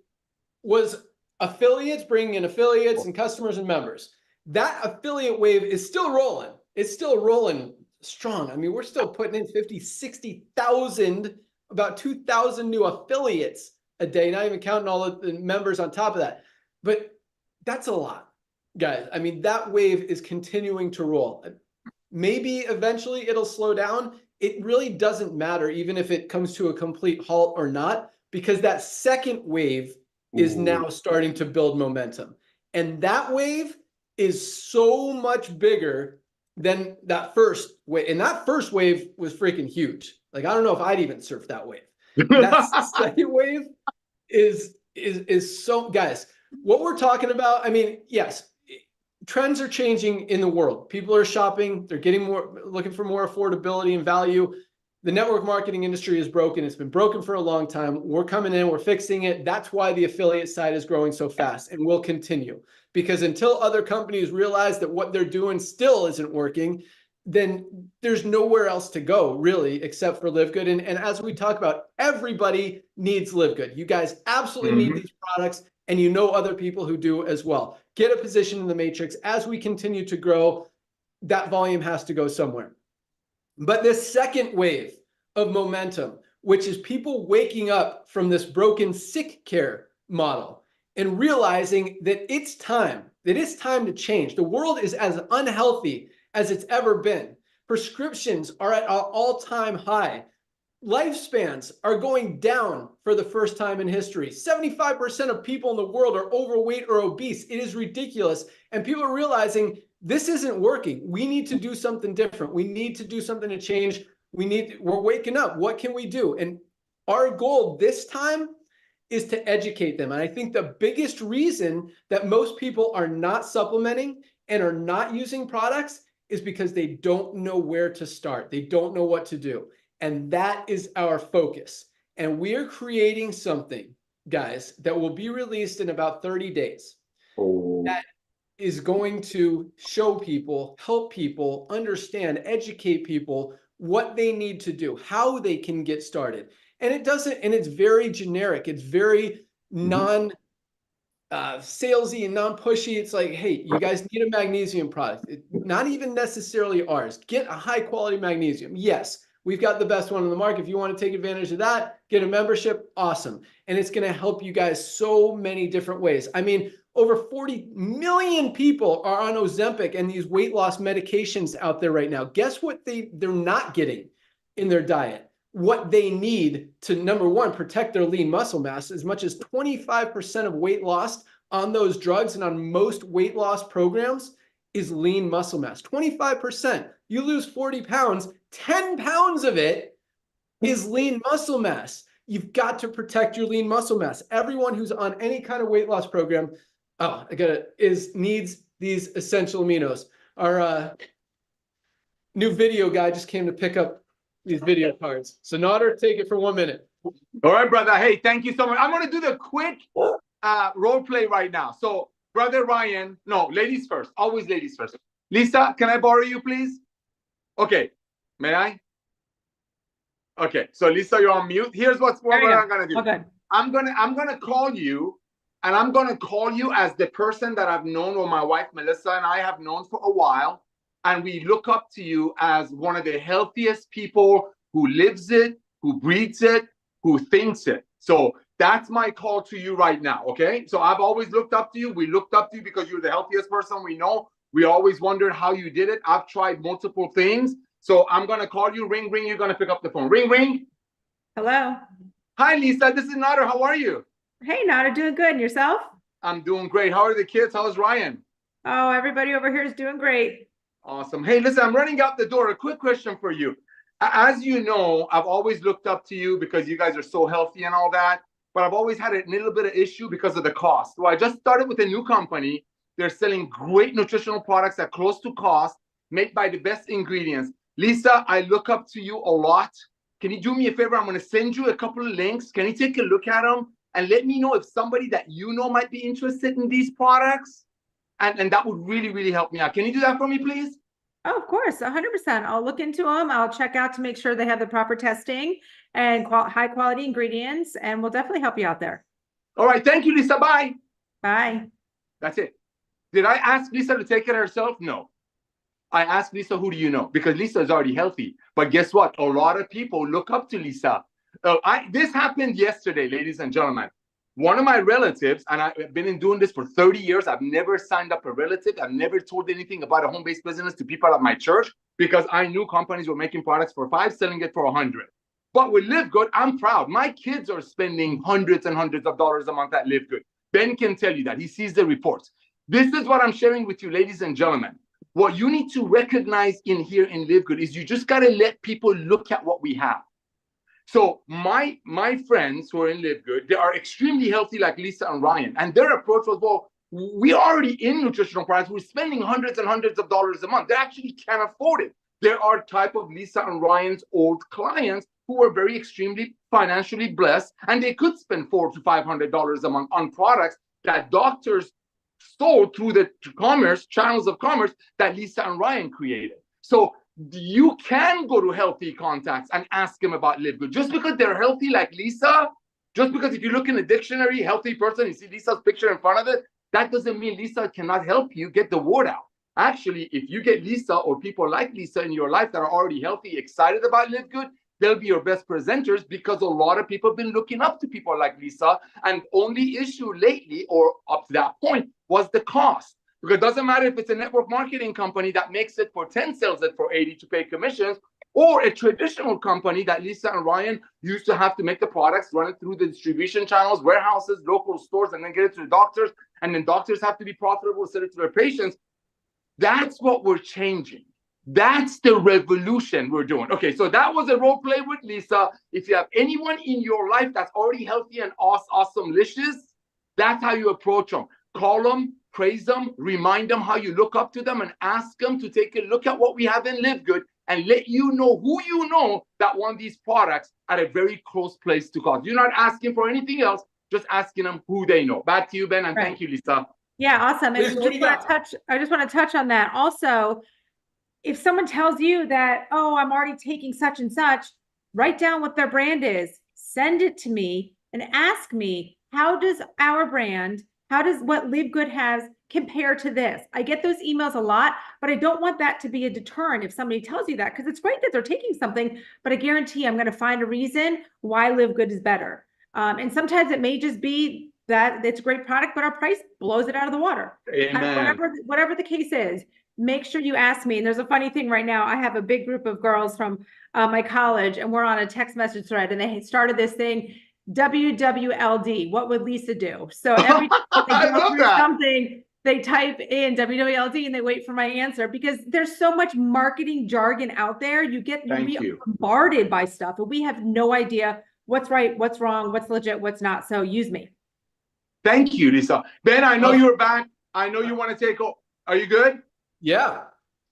was affiliates, bringing in affiliates and customers and members. That affiliate wave is still rolling. It's still rolling strong. I mean, we're still putting in 50, 60,000, about 2,000 new affiliates a day, not even counting all of the members on top of that. But that's a lot, guys. I mean, that wave is continuing to roll. Maybe eventually it'll slow down. It really doesn't matter, even if it comes to a complete halt or not, because that second wave is now starting to build momentum. And that wave is so much bigger than that first wave. And that first wave was freaking huge. Like, I don't know if I'd even surf that wave. That second wave is so, guys, what we're talking about, I mean, yes, trends are changing in the world. People are shopping. They're getting more, looking for more affordability and value. The network marketing industry is broken. It's been broken for a long time. We're coming in, we're fixing it. That's why the affiliate side is growing so fast and will continue. Because until other companies realize that what they're doing still isn't working, then there's nowhere else to go, really, except for LiveGood. And as we talk about, everybody needs LiveGood. You guys absolutely need these products, and you know other people who do as well. Get a position in the matrix. As we continue to grow, that volume has to go somewhere. But this second wave of momentum, which is people waking up from this broken sick care model and realizing that it's time to change. The world is as unhealthy as it's ever been. Prescriptions are at an all-time high. Lifespans are going down for the first time in history. 75% of people in the world are overweight or obese. It is ridiculous. And people are realizing this isn't working. We need to do something different. We need to do something to change. We're waking up. What can we do? And our goal this time is to educate them. And I think the biggest reason that most people are not supplementing and are not using products is because they don't know where to start. They don't know what to do. And that is our focus. And we are creating something, guys, that will be released in about 30 days. That is going to show people, help people understand, educate people what they need to do, how they can get started. And it's very generic. It's very salesy and non-pushy. It's like, hey, you guys need a magnesium product. Not even necessarily ours. Get a high quality magnesium. Yes, we've got the best one on the market. If you want to take advantage of that, get a membership, awesome. And it's going to help you guys so many different ways. I mean, over 40 million people are on Ozempic and these weight loss medications out there right now. Guess what they're not getting in their diet? What they need to, number one, protect their lean muscle mass. As much as 25% of weight lost on those drugs and on most weight loss programs is lean muscle mass. 25%. You lose 40 pounds, 10 pounds of it is lean muscle mass. You've got to protect your lean muscle mass. Everyone who's on any kind of weight loss program, needs these essential aminos. Our new video guy just came to pick up these video cards. So Nader, take it for 1 minute. All right, brother. Hey, thank you so much. I'm going to do the quick role play right now. So, brother Ryan, no, ladies first. Always ladies first. Lisa, can I borrow you, please? Okay. May I? Okay. So, Lisa, you're on mute. Here's what I'm going to do. Okay. I'm gonna call you, and I'm going to call you as the person that I've known, or my wife, Melissa, and I have known for a while. And we look up to you as one of the healthiest people who lives it, who breathes it. who thinks it. So that's my call to you right now, okay? So I've always looked up to you. We looked up to you because you're the healthiest person we know. We always wondered how you did it. I've tried multiple things. So I'm going to call you. Ring, ring. You're going to pick up the phone. Ring, ring. Hello. Hi, Lisa. This is Nader. How are you? Hey, Nader, doing good. And yourself? I'm doing great. How are the kids? How's Ryan? Oh, everybody over here is doing great. Awesome. Hey, listen, I'm running out the door. A quick question for you. As you know, I've always looked up to you because you guys are so healthy and all that. But I've always had a little bit of issue because of the cost. So I just started with a new company. They're selling great nutritional products at close to cost, made by the best ingredients. Lisa, I look up to you a lot. Can you do me a favor? I'm going to send you a couple of links. Can you take a look at them and let me know if somebody that you know might be interested in these products? And that would really, really help me out. Can you do that for me, please? Oh, of course, 100%. I'll look into them. I'll check out to make sure they have the proper testing and high quality ingredients, and we'll definitely help you out there. All right. Thank you, Lisa. Bye. Bye. That's it. Did I ask Lisa to take it herself? No. I asked Lisa, who do you know? Because Lisa is already healthy. But guess what? A lot of people look up to Lisa. This happened yesterday, ladies and gentlemen. One of my relatives, and I've been doing this for 30 years. I've never signed up a relative. I've never told anything about a home-based business to people at my church because I knew companies were making products for $5, selling it for $100. But with LiveGood, I'm proud. My kids are spending hundreds and hundreds of dollars a month at LiveGood. Ben can tell you that. He sees the reports. This is what I'm sharing with you, ladies and gentlemen. What you need to recognize in here in LiveGood is you just got to let people look at what we have. So my friends who are in LiveGood, they are extremely healthy like Lisa and Ryan. And their approach was, well, we're already in nutritional products. We're spending hundreds and hundreds of dollars a month. They actually can't afford it. There are type of Lisa and Ryan's old clients who are very extremely financially blessed, and they could spend $400 to $500 a month on products that doctors sold through the channels of commerce that Lisa and Ryan created. So you can go to Healthy Contacts and ask them about LiveGood. Just because they're healthy like Lisa, just because if you look in the dictionary, healthy person, you see Lisa's picture in front of it, that doesn't mean Lisa cannot help you get the word out. Actually, if you get Lisa or people like Lisa in your life that are already healthy, excited about LiveGood, they'll be your best presenters because a lot of people have been looking up to people like Lisa. And only issue lately or up to that point was the cost. Because it doesn't matter if it's a network marketing company that makes it for 10, sells it for 80 to pay commissions, or a traditional company that Lisa and Ryan used to have to make the products, run it through the distribution channels, warehouses, local stores, and then get it to the doctors. And then doctors have to be profitable to sell it to their patients. That's what we're changing. That's the revolution we're doing. Okay, so that was a role play with Lisa. If you have anyone in your life that's already healthy and awesome-licious, that's how you approach them. Call them, praise them, remind them how you look up to them, and ask them to take a look at what we have in LiveGood and let you know who you know that want these products at a very close place to cost. You're not asking for anything else, just asking them who they know. Back to you, Ben, and Thank you, Lisa. Yeah, awesome. And I just want to touch on that. Also, if someone tells you that, oh, I'm already taking such and such, write down what their brand is, send it to me, and ask me, how does our brand, how does what LiveGood has compare to this? I get those emails a lot, but I don't want that to be a deterrent if somebody tells you that, because it's great that they're taking something, but I guarantee I'm going to find a reason why LiveGood is better. And sometimes it may just be that it's a great product, but our price blows it out of the water. Amen. Whatever the case is, make sure you ask me. And there's a funny thing right now. I have a big group of girls from my college, and we're on a text message thread, and they started this thing, WWLD. What would Lisa do? So every time they go through something, they type in WWLD and they wait for my answer, because there's so much marketing jargon out there. You get bombarded by stuff, and we have no idea what's right, what's wrong, what's legit, what's not. So use me. Thank you, Lisa. Ben, I know you're back. I know you want to take over. Are you good? Yeah.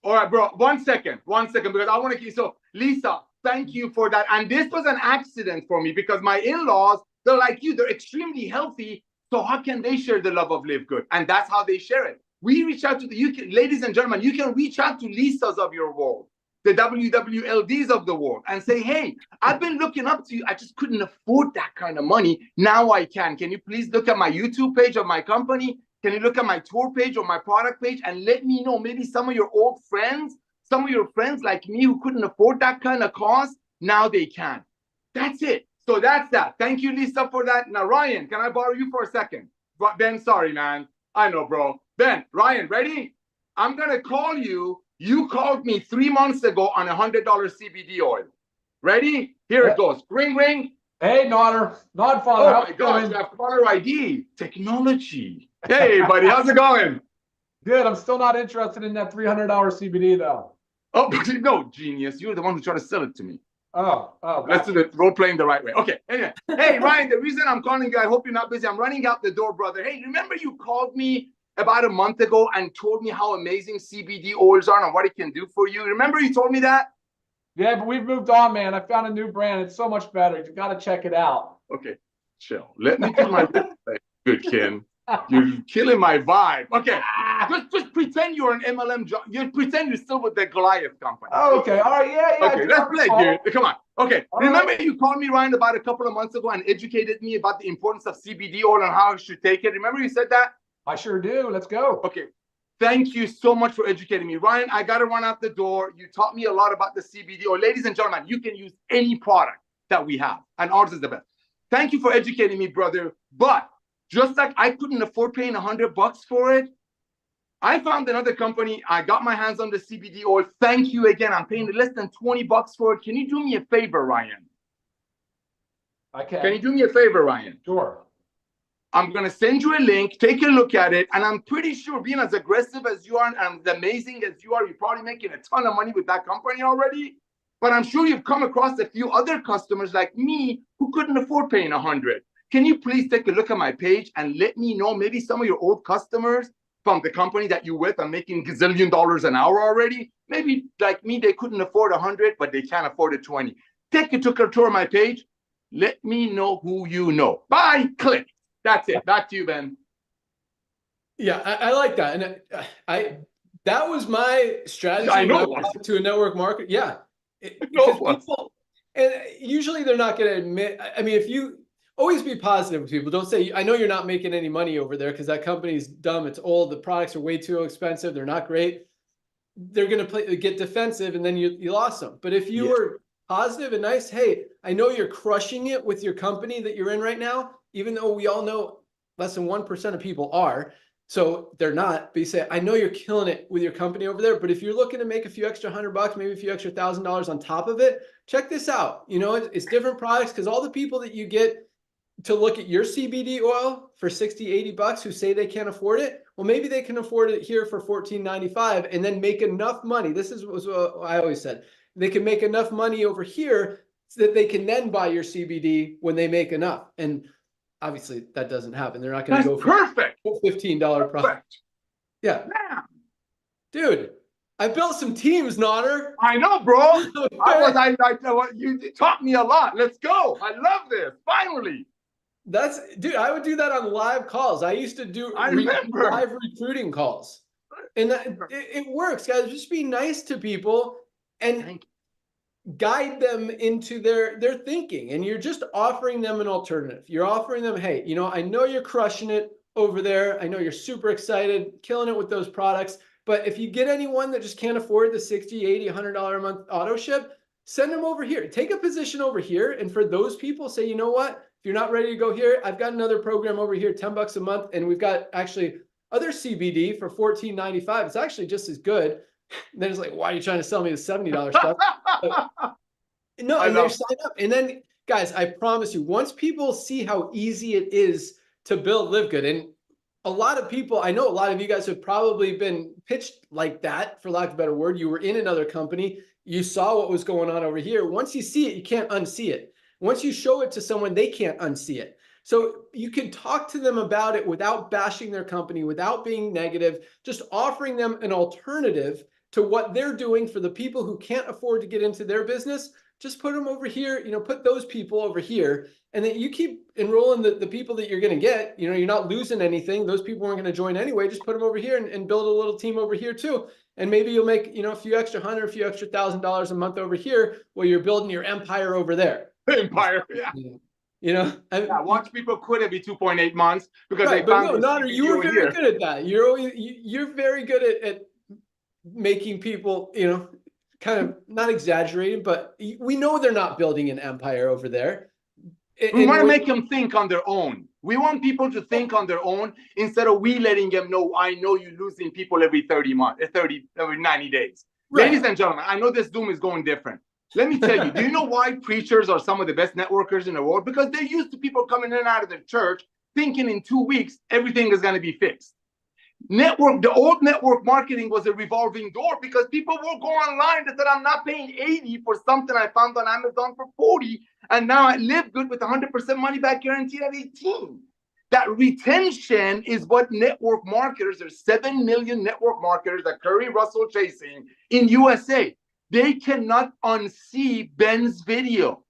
All right, bro. One second, because I want to keep. So, Lisa, thank you for that. And this was an accident for me because my in-laws, they're like you. They're extremely healthy. So how can they share the love of LiveGood? And that's how they share it. We reach out to ladies and gentlemen, you can reach out to Lisas of your world, the WWLDs of the world, and say, hey, I've been looking up to you. I just couldn't afford that kind of money. Now I can. Can you please look at my YouTube page of my company? Can you look at my tour page or my product page and let me know maybe some of your old friends, some of your friends like me who couldn't afford that kind of cost, now they can. That's it. So that's that. Thank you, Lisa, for that. Now, Ryan, can I borrow you for a second? Ben, sorry, man. I know, bro. Ben, Ryan, ready? I'm going to call you. You called me 3 months ago on $100 CBD oil. Ready? Here it goes. Ring, ring. Hey, Nodder. Nod father. Oh, my gosh. I have caller ID. Technology. Hey, buddy. How's it going? Good. I'm still not interested in that $300 CBD, though. Oh, no, genius. You're the one who tried to sell it to me. Oh. Let's do the role playing the right way. Okay. Anyway, hey, Ryan, the reason I'm calling you, I hope you're not busy. I'm running out the door, brother. Hey, remember you called me about a month ago and told me how amazing CBD oils are and what it can do for you? Remember you told me that? Yeah, but we've moved on, man. I found a new brand. It's so much better. You got to check it out. Okay, chill. Let me do my good, Ken. You're killing my vibe. Okay, just pretend you're an MLM job. You pretend you're still with the Goliath company. Oh, okay. All right. Yeah. Okay, let's play, dude. Come on. Okay. Remember you called me, Ryan, about a couple of months ago and educated me about the importance of CBD oil and how I should take it. Remember you said that? I sure do. Let's go. Okay. Thank you so much for educating me. Ryan, I got to run out the door. You taught me a lot about the CBD oil. Ladies and gentlemen, you can use any product that we have, and ours is the best. Thank you for educating me, brother. But just like I couldn't afford paying $100 for it, I found another company. I got my hands on the CBD oil. Thank you again. I'm paying less than $20 for it. Can you do me a favor, Ryan? I can. Can you do me a favor, Ryan? Sure. I'm going to send you a link. Take a look at it. And I'm pretty sure being as aggressive as you are and as amazing as you are, you're probably making a ton of money with that company already. But I'm sure you've come across a few other customers like me who couldn't afford paying $100. Can you please take a look at my page and let me know maybe some of your old customers from the company that you're with are making gazillion dollars an hour already? Maybe like me, they couldn't afford 100, but they can't afford a 20. Take a tour of my page. Let me know who you know. Bye. Click. That's it. Back to you, Ben. Yeah, I like that. And that was my strategy. I know to a network market. Yeah. People, and usually they're not going to admit, I mean, if you always be positive with people, don't say, I know you're not making any money over there because that company's dumb. It's old. The products are way too expensive. They're not great. They're going to get defensive and then you lost them. But if you were positive and nice, hey, I know you're crushing it with your company that you're in right now, even though we all know less than 1% of people are. So they're not, but you say, I know you're killing it with your company over there, but if you're looking to make a few extra $100, maybe a few extra $1,000 on top of it, check this out. You know, it's different products because all the people that you get to look at your CBD oil for 60, 80 bucks who say they can't afford it. Well, maybe they can afford it here for $14.95 and then make enough money. This is what I always said. They can make enough money over here so that they can then buy your CBD when they make enough. And obviously that doesn't happen. They're not going to go for $15 product. Yeah. Man. Dude, I built some teams, Nodder. I know, bro. You taught me a lot. Let's go. I love this. Finally. Dude, I would do that on live calls. I used to do live recruiting calls. And it works, guys. Just be nice to people and guide them into their thinking. And you're just offering them an alternative. You're offering them, hey, you know, I know you're crushing it over there. I know you're super excited, killing it with those products. But if you get anyone that just can't afford the $60, $80, $100 a month auto ship, send them over here. Take a position over here. And for those people, say, you know what? If you're not ready to go here, I've got another program over here, $10 a month. And we've got actually other CBD for $14.95. It's actually just as good. And then it's like, why are you trying to sell me the $70 stuff? No, and they sign up. And then, guys, I promise you, once people see how easy it is to build LiveGood, and a lot of people, I know a lot of you guys have probably been pitched like that, for lack of a better word. You were in another company. You saw what was going on over here. Once you see it, you can't unsee it. Once you show it to someone, they can't unsee it. So you can talk to them about it without bashing their company, without being negative, just offering them an alternative to what they're doing for the people who can't afford to get into their business. Just put them over here, you know, put those people over here, and then you keep enrolling the people that you're going to get. You know, you're not losing anything. Those people aren't going to join anyway. Just put them over here and build a little team over here too. And maybe you'll make, you know, a few extra $100, a few extra $1,000 a month over here while you're building your empire over there. Empire, yeah. You know, watch people quit every 2.8 months because they found Nodder, you were very good at that. You're very good at making people, you know, kind of not exaggerating, but we know they're not building an empire over there. We want to make them think on their own. We want people to think on their own instead of we letting them know, I know you're losing people every 90 days. Right. Ladies and gentlemen, I know this Zoom is going different. Let me tell you, do you know why preachers are some of the best networkers in the world? Because they're used to people coming in and out of the church thinking in 2 weeks, everything is going to be fixed. The old network marketing was a revolving door because people will go online that said, I'm not paying 80 for something I found on Amazon for 40. And now I live good with 100% money back guaranteed at 18. That retention is what network marketers, there's 7 million network marketers that Curry Russell chasing in USA. They cannot unsee Ben's video.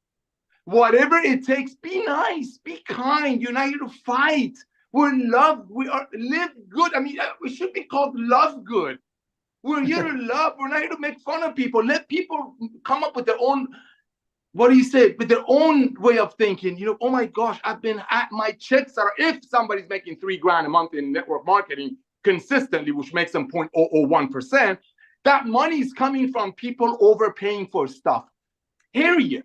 Whatever it takes, be nice, be kind. You're not here to fight. We're love. We are live good. I mean, we should be called love good. We're here to love. We're not here to make fun of people. Let people come up with their own, what do you say, with their own way of thinking. You know, oh my gosh, I've been at my checks are, if somebody's making $3,000 a month in network marketing consistently, which makes them 0.001%, that money is coming from people overpaying for stuff. Period.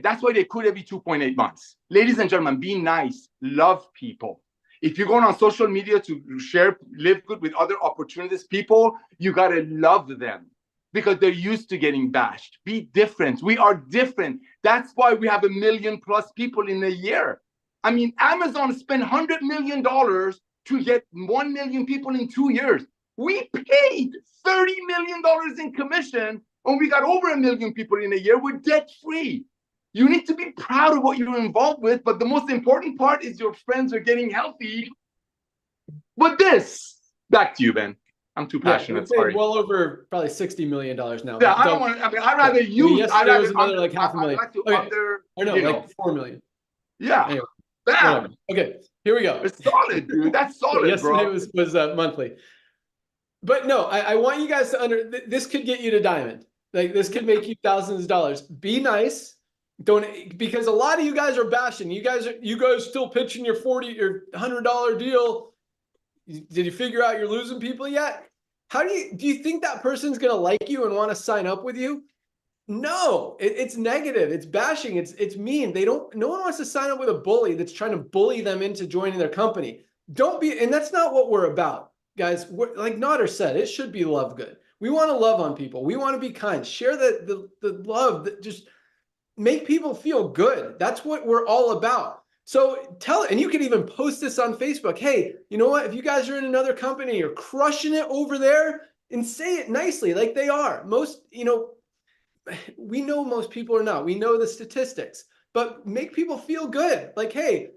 That's why they quit every 2.8 months. Ladies and gentlemen, be nice, love people. If you're going on social media to share, live good with other opportunities, people, you got to love them because they're used to getting bashed. Be different. We are different. That's why we have 1 million+ people in a year. I mean, Amazon spent $100 million to get 1 million people in 2 years. We paid $30 million in commission and we got over 1 million people in a year. We're debt free. You need to be proud of what you're involved with, but the most important part is your friends are getting healthy. But this, back to you, Ben. I'm too passionate. Sorry. Well over probably $60 million now. Yeah, I don't want to. I mean, I'd rather you. Yesterday was another like $500,000. I'd like to under. I know, like 4 million. Yeah. Anyway, bam. Okay, here we go. It's solid, dude. That's solid, yesterday bro. was monthly. But no, I want you guys to this could get you to diamond. Like this could make you thousands of dollars. Be nice. Don't, because a lot of you guys are bashing. You guys still pitching your $40 or $100 deal. Did you figure out you're losing people yet? Do you think that person's gonna like you and want to sign up with you? No, it's negative. It's bashing. It's mean. No one wants to sign up with a bully that's trying to bully them into joining their company. And that's not what we're about, guys. Like Nader said, it should be love good. We want to love on people. We want to be kind. Share the love that just make people feel good. That's what we're all about. So and you can even post this on Facebook. Hey, you know what? If you guys are in another company, you're crushing it over there, and say it nicely like they are. We know most people are not. We know the statistics, but make people feel good. Like, hey,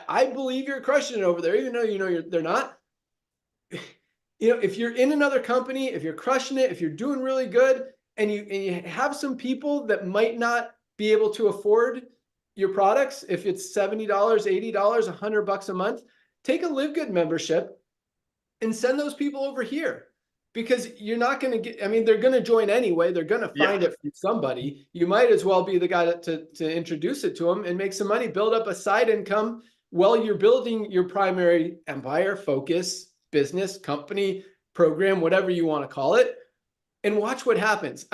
I believe you're crushing it over there, even though they're not. If you're in another company, if you're crushing it, if you're doing really good, and you have some people that might not be able to afford your products, if it's $70, $80, $100 a month, take a LiveGood membership and send those people over here, because you're not going to get, they're going to join anyway. They're going to find it from somebody. You might as well be the guy to introduce it to them and make some money, build up a side income while you're building your primary empire, focus, business, company, program, whatever you want to call it, and watch what happens.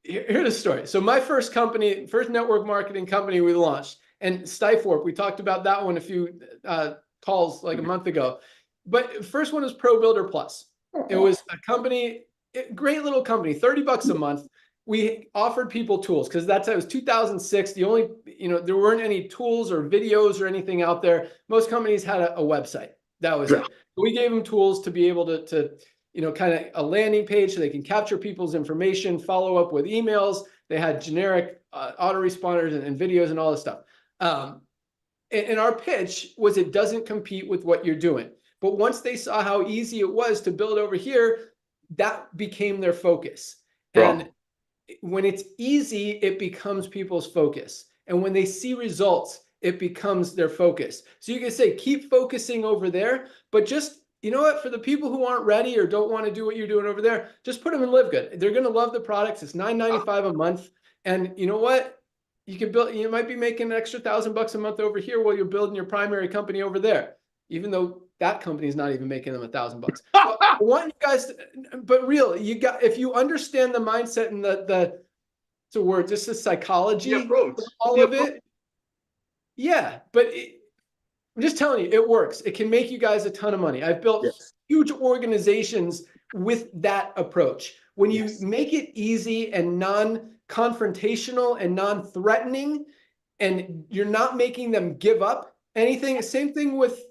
Here's a story. So my first network marketing company we launched, and Stiforp, we talked about that one a few calls like a month ago. But first one was Pro Builder Plus. It was a company, great little company, $30 a month. We offered people tools because it was 2006. The only, there weren't any tools or videos or anything out there. Most companies had a website. That was it. We gave them tools to be able to kind of a landing page so they can capture people's information, follow up with emails. They had generic autoresponders and videos and all this stuff. And our pitch was it doesn't compete with what you're doing. But once they saw how easy it was to build over here, that became their focus. And when it's easy, it becomes people's focus. And when they see results, it becomes their focus. So you can say, keep focusing over there, but just, you know what, for the people who aren't ready or don't want to do what you're doing over there, just put them in LiveGood. They're going to love the products. It's $9.95 a month. And you know what? You might be making an extra $1,000 a month over here while you're building your primary company over there, even though that company is not even making them $1,000. But if you understand the mindset and a word, just the psychology The approach. of all The of approach. it. Yeah, but I'm just telling you, it works. It can make you guys a ton of money. I've built Yes. huge organizations with that approach. When you Yes. make it easy and non-confrontational and non-threatening, and you're not making them give up anything. Same thing with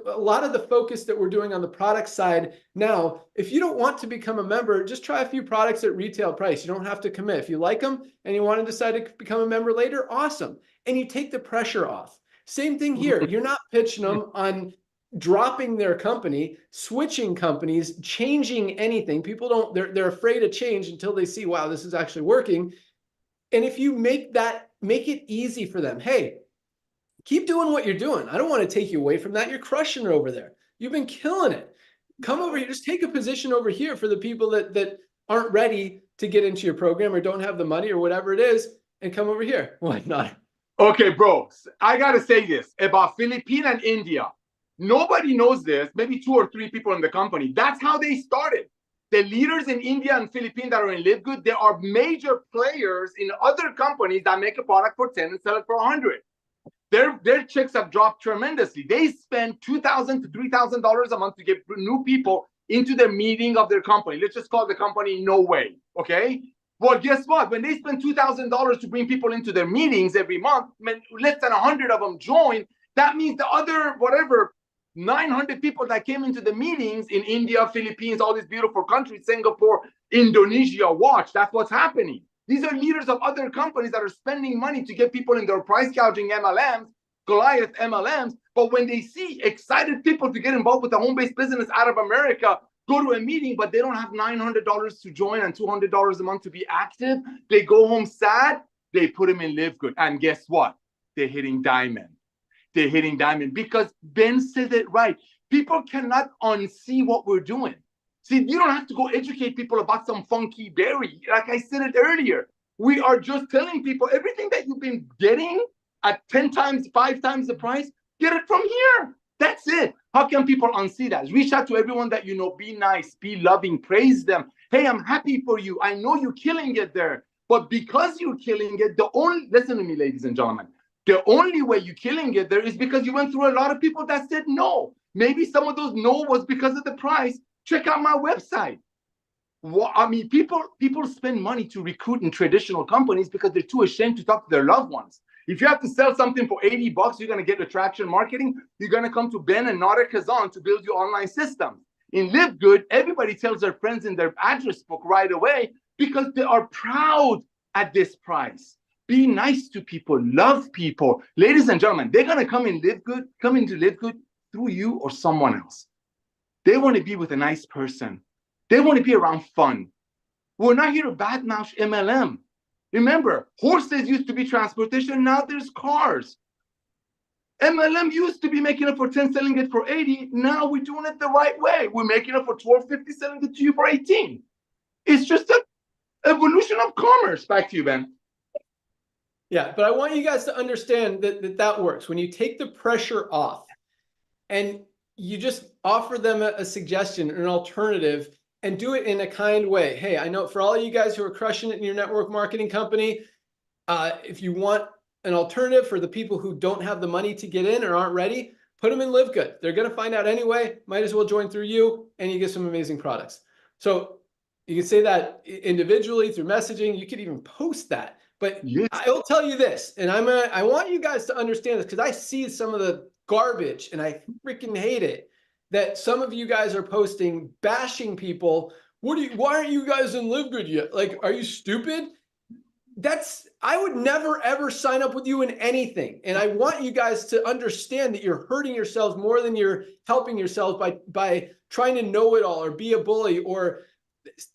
a lot of the focus that we're doing on the product side now. If you don't want to become a member, just try a few products at retail price. You don't have to commit. If you like them and you want to decide to become a member later, awesome. And you take the pressure off. Same thing here. You're not pitching them on dropping their company, switching companies, changing anything. People don't, they're afraid of change until they see, wow, this is actually working. And if you make it easy for them, hey, keep doing what you're doing. I don't want to take you away from that. You're crushing it over there. You've been killing it. Come over here. Just take a position over here for the people that aren't ready to get into your program or don't have the money or whatever it is, and come over here. Why not? Okay, bro, I got to say this about Philippines and India. Nobody knows this, maybe 2 or 3 people in the company. That's how they started. The leaders in India and Philippines that are in LiveGood, there are major players in other companies that make a product for 10 and sell it for 100. Their checks have dropped tremendously. They spend $2,000 to $3,000 a month to get new people into the meeting of their company. Let's just call the company No Way, okay? Well, guess what? When they spend $2,000 to bring people into their meetings every month, less than 100 of them join, that means the other, whatever, 900 people that came into the meetings in India, Philippines, all these beautiful countries, Singapore, Indonesia, watch, that's what's happening. These are leaders of other companies that are spending money to get people in their price gouging MLMs, Goliath MLMs. But when they see excited people to get involved with a home-based business out of America, go to a meeting, but they don't have $900 to join and $200 a month to be active, they go home sad, they put them in LiveGood. And guess what? They're hitting diamond. They're hitting diamond because Ben said it right. People cannot unsee what we're doing. See, you don't have to go educate people about some funky berry. Like I said it earlier, we are just telling people everything that you've been getting at 10 times, 5 times the price, get it from here. That's it. How can people unsee that? Reach out to everyone that you know. Be nice, be loving, praise them. Hey, I'm happy for you. I know you're killing it there. But because you're killing it, listen to me, ladies and gentlemen. The only way you're killing it there is because you went through a lot of people that said no. Maybe some of those no was because of the price. Check out my website. Well, I mean, people spend money to recruit in traditional companies because they're too ashamed to talk to their loved ones. If you have to sell something for $80, you're going to get attraction marketing. You're going to come to Ben and Nader Kazan to build your online system. In LiveGood, everybody tells their friends in their address book right away because they are proud at this price. Be nice to people, love people. Ladies and gentlemen, they're going to come into LiveGood through you or someone else. They want to be with a nice person. They want to be around fun. We're not here to badmouth MLM. Remember, horses used to be transportation. Now there's cars. MLM used to be making it for 10, selling it for 80. Now we're doing it the right way. We're making it for $12.50, selling it to you for 18. It's just an evolution of commerce. Back to you, Ben. Yeah, but I want you guys to understand that works. When you take the pressure off and you just offer them a suggestion, an alternative, and do it in a kind way. Hey, I know for all of you guys who are crushing it in your network marketing company, if you want an alternative for the people who don't have the money to get in or aren't ready, put them in LiveGood. They're going to find out anyway. Might as well join through you, and you get some amazing products. So you can say that individually through messaging. You could even post that. But yes. I will tell you this, and I want you guys to understand this because I see some of the garbage and I freaking hate it that some of you guys are posting bashing people. Why aren't you guys in LiveGood yet? Like, are you stupid? I would never ever sign up with you in anything. And I want you guys to understand that you're hurting yourselves more than you're helping yourselves by trying to know it all or be a bully or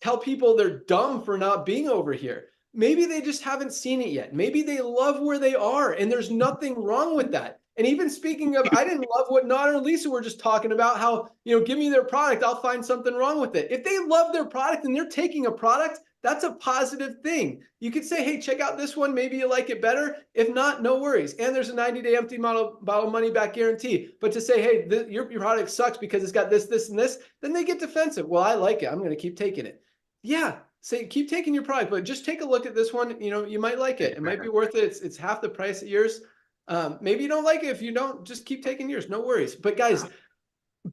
tell people they're dumb for not being over here. Maybe they just haven't seen it yet. Maybe they love where they are and there's nothing wrong with that. And even speaking of, I didn't love what Nader and Lisa were just talking about, how, give me their product, I'll find something wrong with it. If they love their product and they're taking a product, that's a positive thing. You could say, hey, check out this one. Maybe you like it better. If not, no worries. And there's a 90-day empty bottle money back guarantee. But to say, hey, your product sucks because it's got this, this, and this, then they get defensive. Well, I like it. I'm going to keep taking it. Yeah, say, keep taking your product, but just take a look at this one. You know, you might like it. It might be worth it. It's half the price of yours. Maybe you don't like it. If you don't, just keep taking yours. No worries. But guys,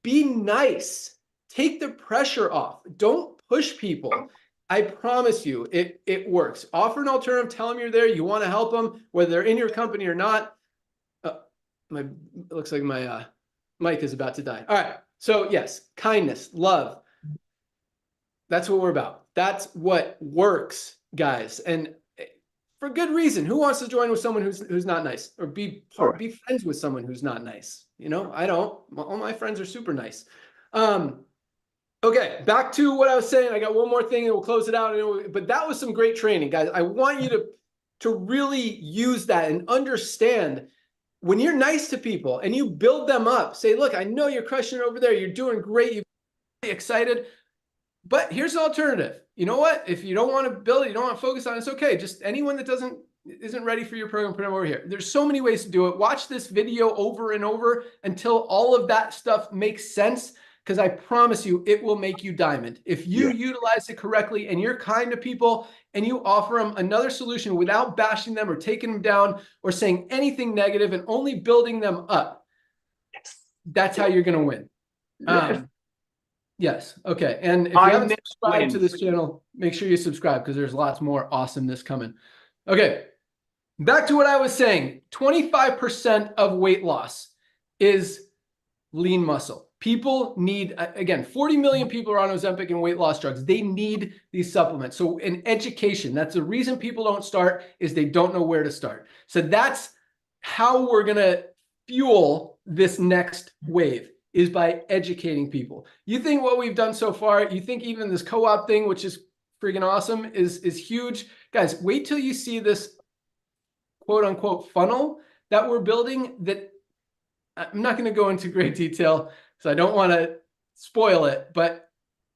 be nice. Take the pressure off. Don't push people. I promise you, it works. Offer an alternative. Tell them you're there. You want to help them, whether they're in your company or not. It looks like my mic is about to die. All right. So yes, kindness, love. That's what we're about. That's what works, guys. And for good reason. Who wants to join with someone who's not nice, or be friends with someone who's not nice? You know, I don't. All my friends are super nice. Okay, back to what I was saying. I got one more thing and we'll close it out. But that was some great training, guys. I want you to really use that and understand when you're nice to people and you build them up. Say, look, I know you're crushing it over there. You're doing great. You're really excited. But here's the alternative. You know what? If you don't want to build it, you don't want to focus on it, it's okay. Just anyone that isn't ready for your program, put them over here. There's so many ways to do it. Watch this video over and over until all of that stuff makes sense, because I promise you, it will make you diamond. If you utilize it correctly and you're kind to people and you offer them another solution without bashing them or taking them down or saying anything negative and only building them up, that's how you're going to win. Yes. Okay. And if you haven't subscribed to this channel, make sure you subscribe, because there's lots more awesomeness coming. Okay. Back to what I was saying. 25% of weight loss is lean muscle. People need, again, 40 million people are on Ozempic and weight loss drugs. They need these supplements. So in education, that's the reason people don't start, is they don't know where to start. So that's how we're going to fuel this next wave, is by educating people. You think what we've done so far, you think even this co-op thing, which is freaking awesome, is huge. Guys, wait till you see this quote unquote funnel that we're building, that I'm not going to go into great detail because I don't want to spoil it, but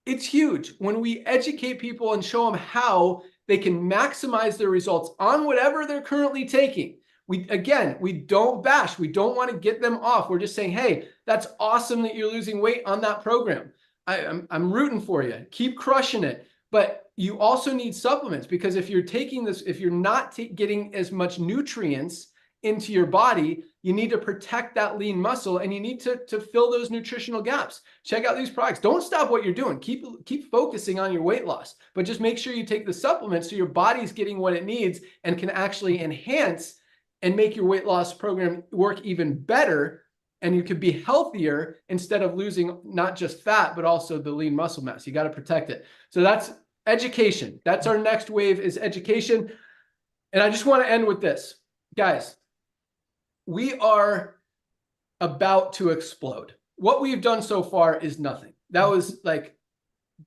it's huge. When we educate people and show them how they can maximize their results on whatever they're currently taking. We don't bash. We don't want to get them off. We're just saying, hey, that's awesome that you're losing weight on that program. I'm rooting for you. Keep crushing it. But you also need supplements, because if you're taking this, if you're not getting as much nutrients into your body, you need to protect that lean muscle, and you need to fill those nutritional gaps. Check out these products. Don't stop what you're doing. Keep focusing on your weight loss, but just make sure you take the supplements so your body's getting what it needs and can actually enhance and make your weight loss program work even better, and you could be healthier instead of losing not just fat, but also the lean muscle mass. You got to protect it. So that's education. That's our next wave, is education. And I just want to end with this. Guys, we are about to explode. What we've done so far is nothing. That was like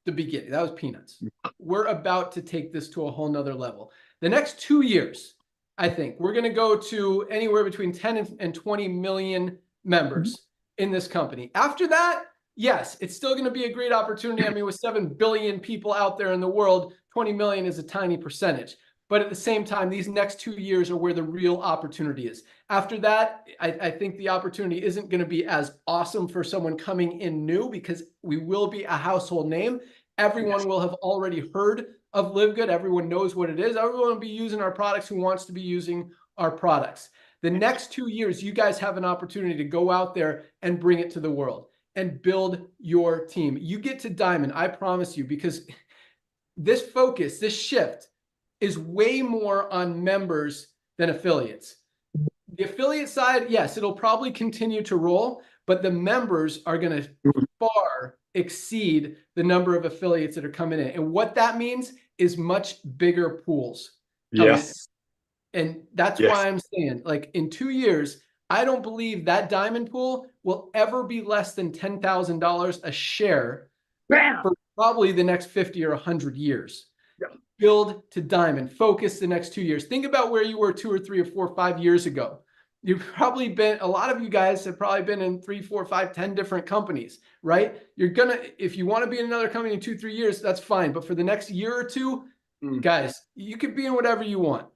the beginning. That was peanuts. We're about to take this to a whole nother level. The next 2 years, I think we're going to go to anywhere between 10 and 20 million members in this company. After that, yes, it's still going to be a great opportunity. I mean, with 7 billion people out there in the world, 20 million is a tiny percentage. But at the same time, these next 2 years are where the real opportunity is. After that, I think the opportunity isn't going to be as awesome for someone coming in new, because we will be a household name. Everyone will have already heard of LiveGood. Everyone knows what it is. Everyone will be using our products who wants to be using our products. The next 2 years, you guys have an opportunity to go out there and bring it to the world and build your team. You get to diamond, I promise you, because this focus, this shift is way more on members than affiliates. The affiliate side, yes, it'll probably continue to roll, but the members are going to far exceed the number of affiliates that are coming in. And what that means is much bigger pools. Yes. And that's why I'm saying, like, in 2 years, I don't believe that diamond pool will ever be less than $10,000 a share for probably the next 50 or 100 years. Build to diamond. Focus the next 2 years. Think about where you were 2 or 3 or 4 or 5 years ago. You've probably been, a lot of you guys have probably been in 3, 4, 5, 10 different companies, right? You're gonna, if you want to be in another company in 2, 3 years, that's fine. But for the next year or two, guys, you could be in whatever you want.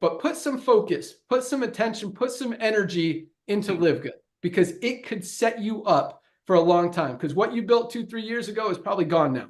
But put some focus, put some attention, put some energy into LiveGood, because it could set you up for a long time. Because what you built 2, 3 years ago is probably gone now.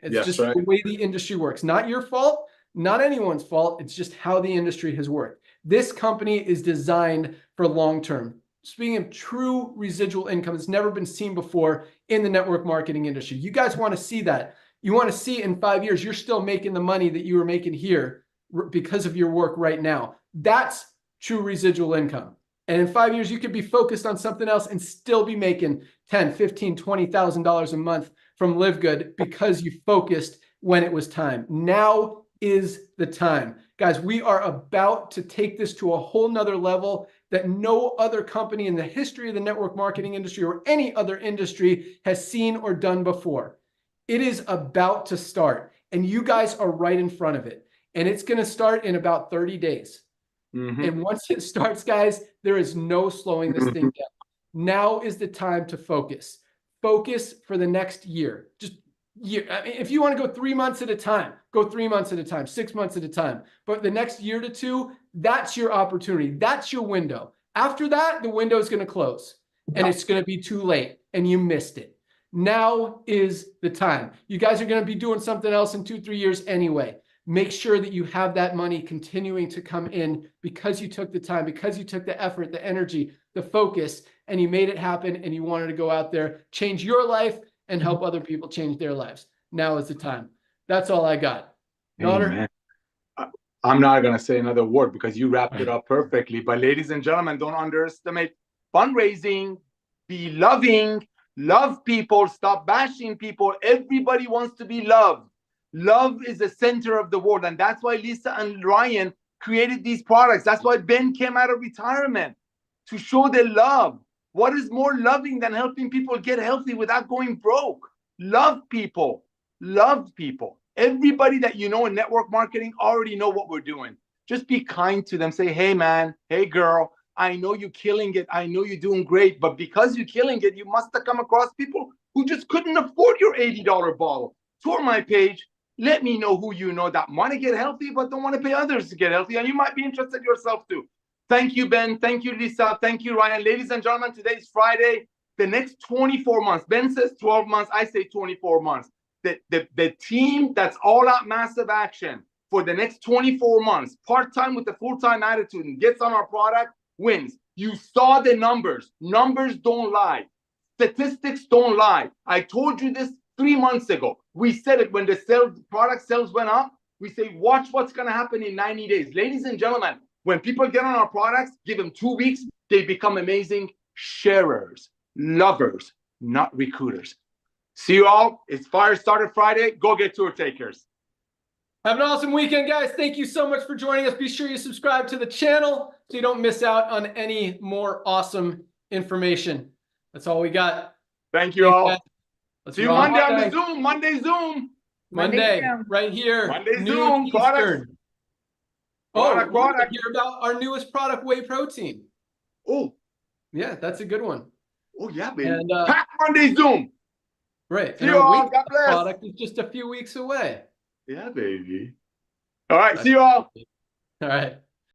It's just the way the industry works. Not your fault, not anyone's fault. It's just how the industry has worked. This company is designed for long-term. Speaking of true residual income, it's never been seen before in the network marketing industry. You guys want to see that. You want to see in 5 years, you're still making the money that you were making here because of your work right now. That's true residual income. And in 5 years, you could be focused on something else and still be making $10,000, $15,000, $20,000 a month from LiveGood because you focused when it was time. Now is the time. Guys, we are about to take this to a whole nother level that no other company in the history of the network marketing industry or any other industry has seen or done before. It is about to start, and you guys are right in front of it. And it's going to start in about 30 days. And once it starts, guys, there is no slowing this thing down. Now is the time to focus. Focus for the next year. Just year. I mean, if you want to go 3 months at a time, go 3 months at a time, 6 months at a time. But the next year to two, that's your opportunity. That's your window. After that, the window is going to close and it's going to be too late and you missed it. Now is the time. You guys are going to be doing something else in 2-3 years anyway. Make sure that you have that money continuing to come in because you took the time, because you took the effort, the energy, the focus, and you made it happen and you wanted to go out there, change your life and help other people change their lives. Now is the time. That's all I got. Daughter? I'm not going to say another word because you wrapped it up perfectly. But ladies and gentlemen, don't underestimate fundraising. Be loving. Love people. Stop bashing people. Everybody wants to be loved. Love is the center of the world. And that's why Lisa and Ryan created these products. That's why Ben came out of retirement, to show their love. What is more loving than helping people get healthy without going broke? Love people. Love people. Everybody that you know in network marketing already know what we're doing. Just be kind to them. Say, hey, man, hey, girl, I know you're killing it. I know you're doing great. But because you're killing it, you must have come across people who just couldn't afford your $80 bottle. Tour my page. Let me know who you know that want to get healthy but don't want to pay others to get healthy. And you might be interested yourself too. Thank you, Ben. Thank you, Lisa. Thank you, Ryan. Ladies and gentlemen, today is Friday. The next 24 months. Ben says 12 months. I say 24 months. The team that's all out massive action for the next 24 months, part-time with the full-time attitude and gets on our product, wins. You saw the numbers. Numbers don't lie. Statistics don't lie. I told you this 3 months ago. We said it when the product sales went up. We say, watch what's going to happen in 90 days. Ladies and gentlemen, when people get on our products, give them 2 weeks, they become amazing sharers, lovers, not recruiters. See you all. It's Firestarter Friday. Go get tour takers. Have an awesome weekend, guys. Thank you so much for joining us. Be sure you subscribe to the channel so you don't miss out on any more awesome information. That's all we got. Thank you all. Let's see you Monday on the Zoom. Monday Zoom. Monday right here. Monday noon Zoom. Products. Product. Hear about our newest product, whey protein. Oh, yeah, that's a good one. Oh yeah, baby. And, Pack Monday Zoom. Right. See you all. God bless. Product is just a few weeks away. Yeah, baby. All right. See you all. All right.